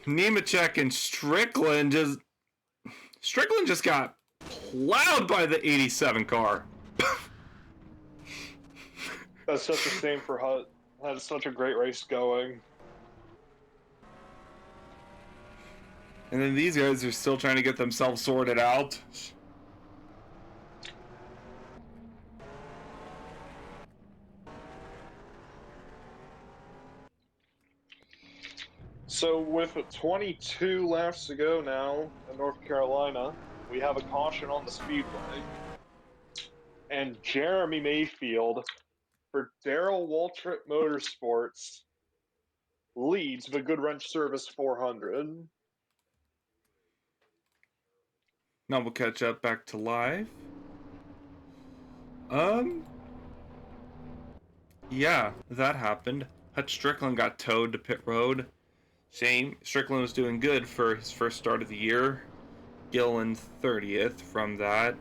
[SPEAKER 1] Nemechek and Strickland just got plowed by the 87 car.
[SPEAKER 2] That's such a shame for Hutt. Had such a great race going.
[SPEAKER 1] And then these guys are still trying to get themselves sorted out.
[SPEAKER 2] So with 22 laps to go now in North Carolina, we have a caution on the speedway. And Jeremy Mayfield for Darrell Waltrip Motorsports leads the Goodwrench Service 400.
[SPEAKER 1] Now we'll catch up back to live. Yeah, that happened. Hutch Strickland got towed to pit road. Shame. Strickland was doing good for his first start of the year. Gilliland 30th from that.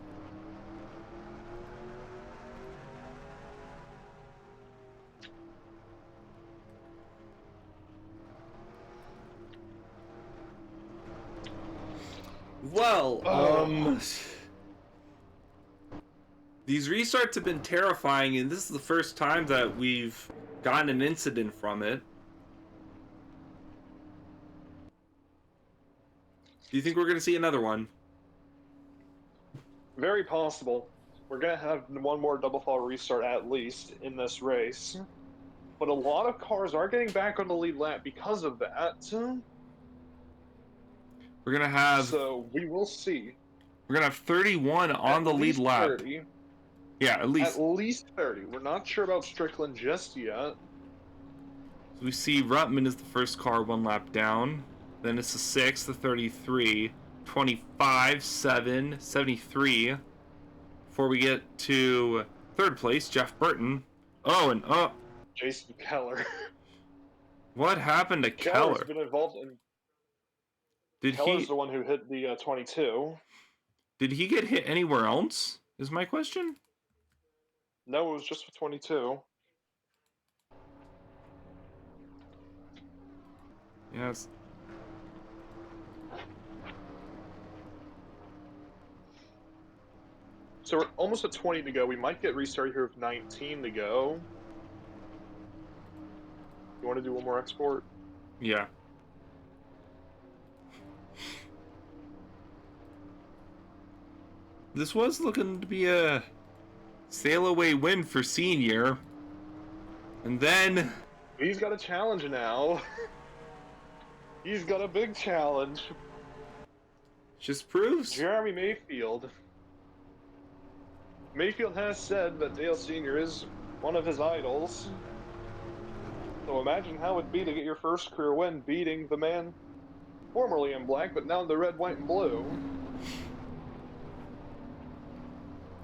[SPEAKER 1] Well, these restarts have been terrifying, and this is the first time that we've gotten an incident from it. Do you think we're going to see another one?
[SPEAKER 2] Very possible. We're going to have one more double fall restart at least in this race. But a lot of cars are getting back on the lead lap because of that.
[SPEAKER 1] We're going to have...
[SPEAKER 2] So, we will see.
[SPEAKER 1] We're going to have 31 on the lead lap.
[SPEAKER 2] 30.
[SPEAKER 1] Yeah, at least.
[SPEAKER 2] At least 30. We're not sure about Strickland just yet.
[SPEAKER 1] So we see Ruttman is the first car one lap down. Then it's the 6, the 33, 25, 7, 73. Before we get to third place, Jeff Burton. Oh, and
[SPEAKER 2] Jason Keller.
[SPEAKER 1] What happened to
[SPEAKER 2] Keller's
[SPEAKER 1] Keller?
[SPEAKER 2] been involved in...
[SPEAKER 1] Did
[SPEAKER 2] Keller's
[SPEAKER 1] he...
[SPEAKER 2] the one who hit the 22.
[SPEAKER 1] Did he get hit anywhere else? Is my question?
[SPEAKER 2] No, it was just with 22.
[SPEAKER 1] Yes.
[SPEAKER 2] So we're almost at 20 to go. We might get restarted here with 19 to go. You want to do one more export?
[SPEAKER 1] Yeah. This was looking to be a sail away win for Senior. And then
[SPEAKER 2] He's got a challenge now. He's got a big challenge.
[SPEAKER 1] just proves.
[SPEAKER 2] Jeremy Mayfield. Mayfield has said that Dale Sr. is one of his idols. So imagine how it'd be to get your first career win beating the man formerly in black, but now in the red, white, and blue.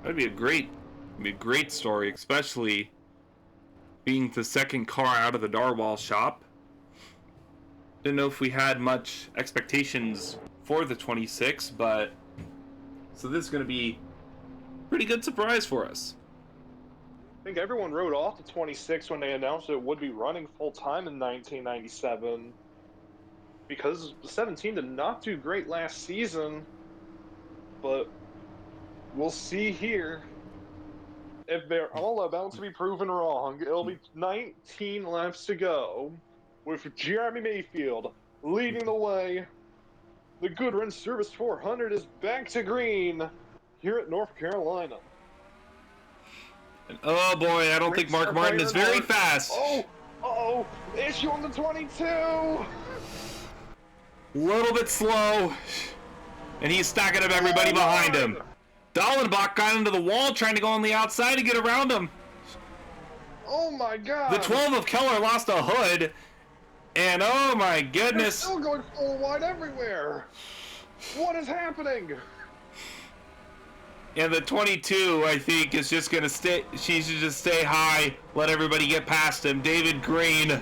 [SPEAKER 1] That'd be a great story, especially being the second car out of the Darwall shop. Didn't know if we had much expectations for the 26, but so this is going to be a pretty good surprise for us.
[SPEAKER 2] I think everyone wrote off the 26 when they announced it would be running full-time in 1997 because the 17 did not do great last season, but we'll see here if they're all about to be proven wrong. It'll be 19 laps to go with Jeremy Mayfield leading the way. The Goodwrench Service 400 is back to green here at North Carolina.
[SPEAKER 1] And oh boy, I don't think Mark Martin is very fast.
[SPEAKER 2] Oh, uh-oh, issue on the 22.
[SPEAKER 1] A little bit slow. And he's stacking up everybody behind him. Dallenbach got into the wall trying to go on the outside to get around him.
[SPEAKER 2] Oh my god.
[SPEAKER 1] The 12 of Keller lost a hood. And oh my
[SPEAKER 2] They're
[SPEAKER 1] goodness.
[SPEAKER 2] still going full wide everywhere. What is happening?
[SPEAKER 1] And the 22, I think, is just gonna stay. She should just stay high, let everybody get past him. David Green.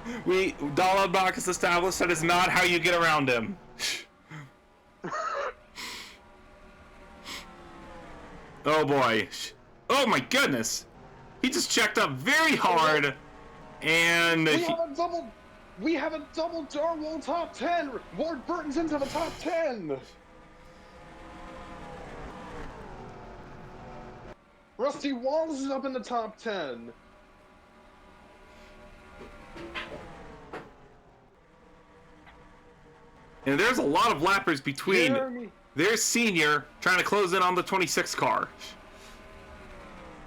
[SPEAKER 1] Dallenbach has established that is not how you get around him. Oh boy. Oh my goodness. He just checked up very hard. And
[SPEAKER 2] we have a double Darwall top 10. Ward Burton's into the top 10. Rusty Wallace is up in the top 10.
[SPEAKER 1] And there's a lot of lappers between their Senior trying to close in on the 26 car.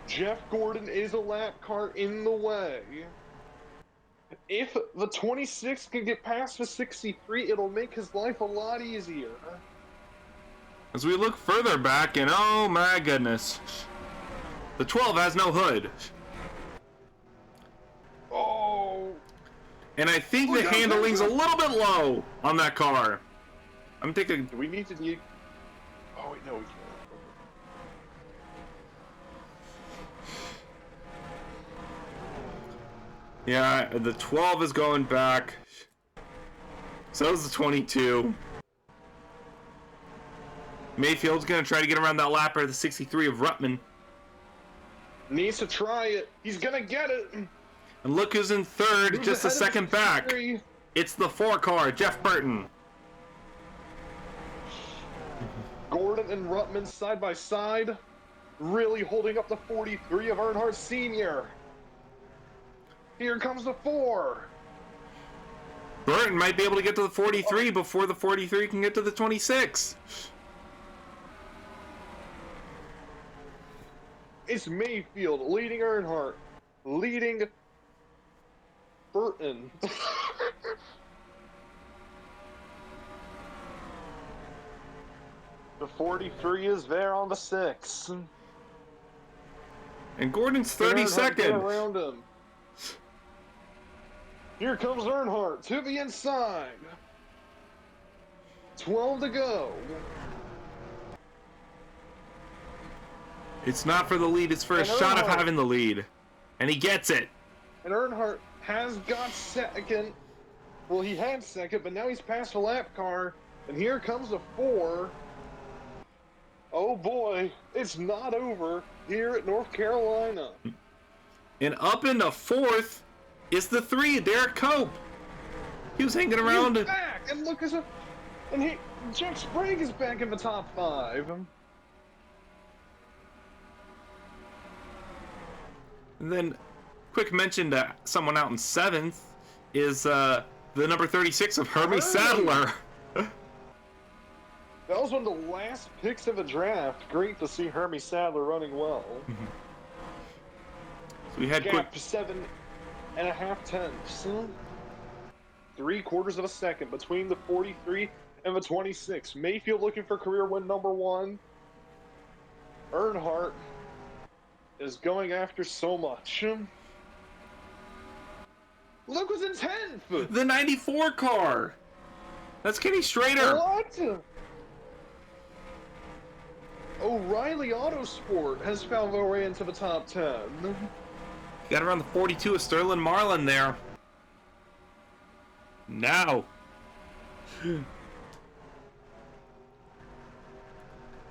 [SPEAKER 2] Jeff Gordon is a lap car in the way. If the 26 can get past the 63, it'll make his life a lot easier.
[SPEAKER 1] As we look further back, and oh my goodness. The 12 has no hood.
[SPEAKER 2] Oh.
[SPEAKER 1] And I think the handling's a little bit low on that car. I'm thinking.
[SPEAKER 2] Do we need to do... Oh, wait, no, we can't.
[SPEAKER 1] Yeah, the 12 is going back. So is the 22. Mayfield's going to try to get around that lapper, the 63 of Ruttman.
[SPEAKER 2] Needs to try it. He's going to get it.
[SPEAKER 1] And look who's in third, just a second back. It's the 4 car, Jeff Burton.
[SPEAKER 2] Gordon and Ruttman side by side, really holding up the 43 of Earnhardt Sr. Here comes the 4.
[SPEAKER 1] Burton might be able to get to the 43 before the 43 can get to the 26.
[SPEAKER 2] It's Mayfield leading Earnhardt, leading Burton. The 43 is there on the 6.
[SPEAKER 1] And Gordon's 32nd.
[SPEAKER 2] Around him. Here comes Earnhardt to the inside. 12 to go.
[SPEAKER 1] It's not for the lead, it's for a shot of having the lead. And he gets it.
[SPEAKER 2] And Earnhardt has got second. Well, he had second, but now he's past the lap car. And here comes the 4. Oh boy, it's not over here at North Carolina.
[SPEAKER 1] And up into 4th is the 3, Derek Cope. He was hanging around.
[SPEAKER 2] He's back, and look and Jack Sprague is back in the top 5.
[SPEAKER 1] And then, quick mention to someone out in 7th is the number 36 of Hermie Sadler.
[SPEAKER 2] That was one of the last picks of the draft. Great to see Hermie Sadler running well.
[SPEAKER 1] So we had
[SPEAKER 2] Gap 7.5 tenths. 3/4 of a second between the 43 and the 26. Mayfield looking for career win number 1. Earnhardt is going after so much. Look who's in 10th!
[SPEAKER 1] the 94 car. That's Kenny Schrader.
[SPEAKER 2] What? O'Reilly Autosport has found their way into the top 10.
[SPEAKER 1] Got around the 42 of Sterling Marlin there. Now.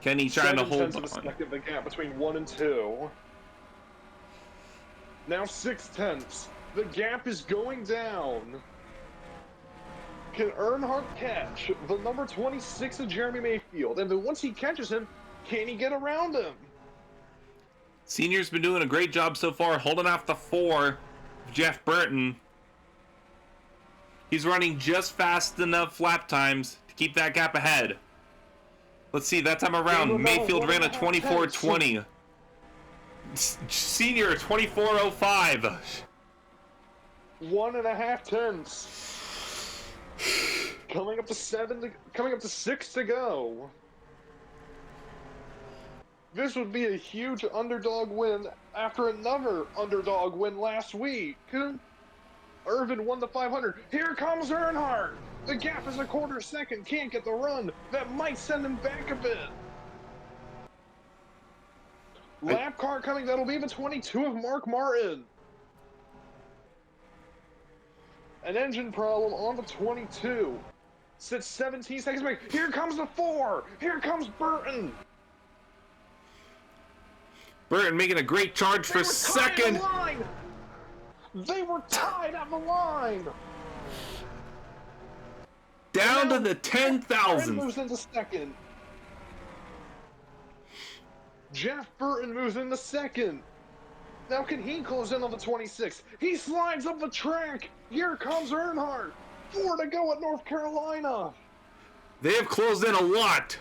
[SPEAKER 1] Kenny trying to hold on.
[SPEAKER 2] Second, the gap between 1 and 2. Now 6 tenths. The gap is going down. Can Earnhardt catch the number 26 of Jeremy Mayfield? And then once he catches him, can he get around him?
[SPEAKER 1] Senior's been doing a great job so far, holding off the 4 of Jeff Burton. He's running just fast enough lap times to keep that gap ahead. Let's see, that time around, Mayfield ran a 24:20. Senior 24:05.
[SPEAKER 2] 1.5 tenths. Coming up to 6 to go. This would be a huge underdog win after another underdog win last week. Irvin won the 500. Here comes Earnhardt. The gap is a 1/4 second. Can't get the run. That might send him back a bit. Lap car coming. That'll be the 22 of Mark Martin. An engine problem on the 22. Sits 17 seconds back. Here comes the 4. Here comes Burton.
[SPEAKER 1] Burton making a great charge for second.
[SPEAKER 2] They were tied at the line.
[SPEAKER 1] Down to the 10,000.
[SPEAKER 2] Moves into second. Jeff Burton moves into second. Now can he close in on the 26? He slides up the track. Here comes Earnhardt. 4 to go at North Carolina.
[SPEAKER 1] They have closed in a lot.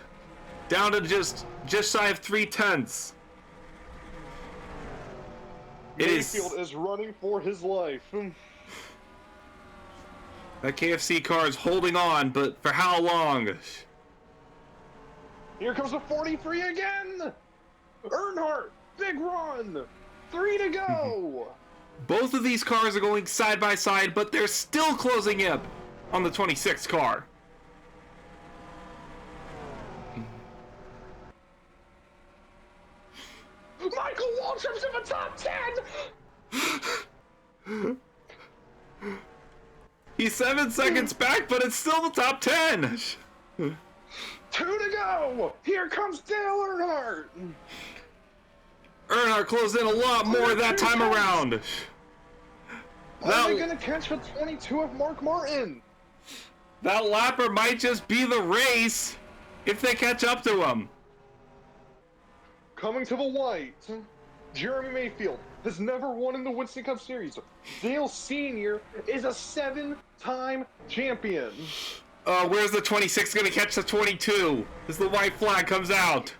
[SPEAKER 1] Down to just shy of 3 tenths.
[SPEAKER 2] Mayfield is running for his life.
[SPEAKER 1] That KFC car is holding on, but for how long?
[SPEAKER 2] Here comes the 43 again. Earnhardt, big run. 3 to go.
[SPEAKER 1] Both of these cars are going side by side, but they're still closing up on the 26 car.
[SPEAKER 2] Michael Waltrip's in the top 10.
[SPEAKER 1] He's 7 seconds back, but it's still the top 10.
[SPEAKER 2] 2 to go. Here comes Dale Earnhardt.
[SPEAKER 1] Earnhardt closed in a lot more that time around.
[SPEAKER 2] Are they gonna catch the 22 of Mark Martin?
[SPEAKER 1] That lapper might just be the race if they catch up to him.
[SPEAKER 2] Coming to the white, Jeremy Mayfield has never won in the Winston Cup Series. Dale Sr. is a 7-time champion.
[SPEAKER 1] Where's the 26 gonna catch the 22? As the white flag comes out.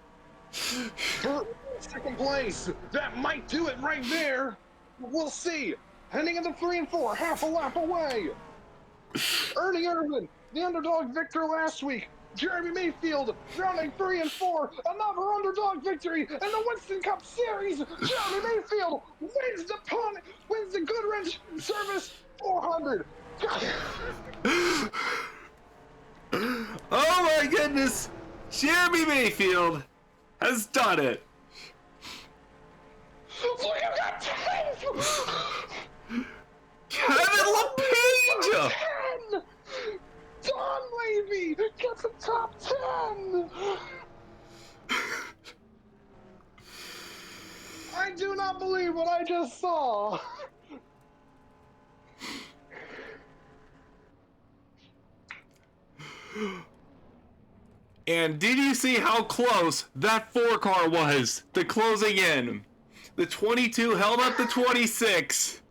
[SPEAKER 2] Second place. That might do it right there. We'll see. Heading into 3 and 4, half a lap away. Ernie Irvin, the underdog victor last week. Jeremy Mayfield, rounding 3 and 4, another underdog victory in the Winston Cup Series. Jeremy Mayfield wins the Goodwrench Service 400.
[SPEAKER 1] Oh my goodness! Jeremy Mayfield has done it.
[SPEAKER 2] Look at that 10!
[SPEAKER 1] Kevin LePage!
[SPEAKER 2] 10! Don Levy gets a top 10! I do not believe what I just saw.
[SPEAKER 1] And did you see how close that 4 car was to closing in? The 22 held up the 26.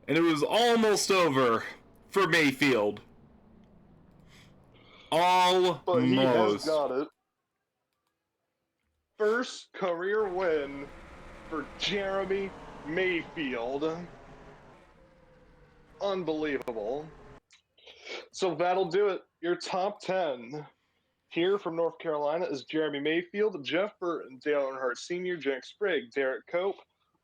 [SPEAKER 1] And it was almost over for Mayfield. Almost.
[SPEAKER 2] But he has got it. First career win for Jeremy Mayfield. Unbelievable. So that'll do it. Your top 10. Here from North Carolina is Jeremy Mayfield, Jeff Burton, Dale Earnhardt Sr., Jack Sprague, Derek Cope,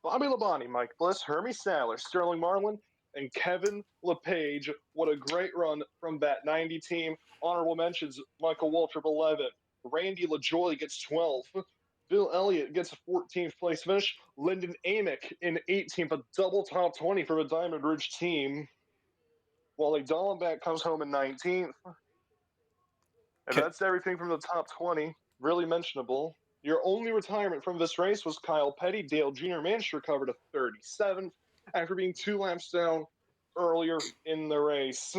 [SPEAKER 2] Bobby Labonte, Mike Bliss, Hermie Sadler, Sterling Marlin, and Kevin LePage. What a great run from that 90 team. Honorable mentions, Michael Waltrip 11th, Randy LaJoy gets 12th, Bill Elliott gets a 14th place finish, Lyndon Amick in 18th, a double top 20 for the Diamond Ridge team. Wally Dallenbach comes home in 19th. And that's everything from the top 20. Really mentionable. Your only retirement from this race was Kyle Petty. Dale Jr. managed to recover to 37th after being 2 laps down earlier in the race.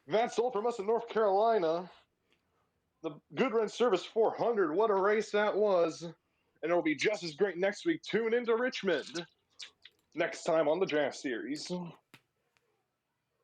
[SPEAKER 2] That's all from us in North Carolina. The Goodwrench Service 400, what a race that was. And it'll be just as great next week. Tune into Richmond next time on the Draft Series.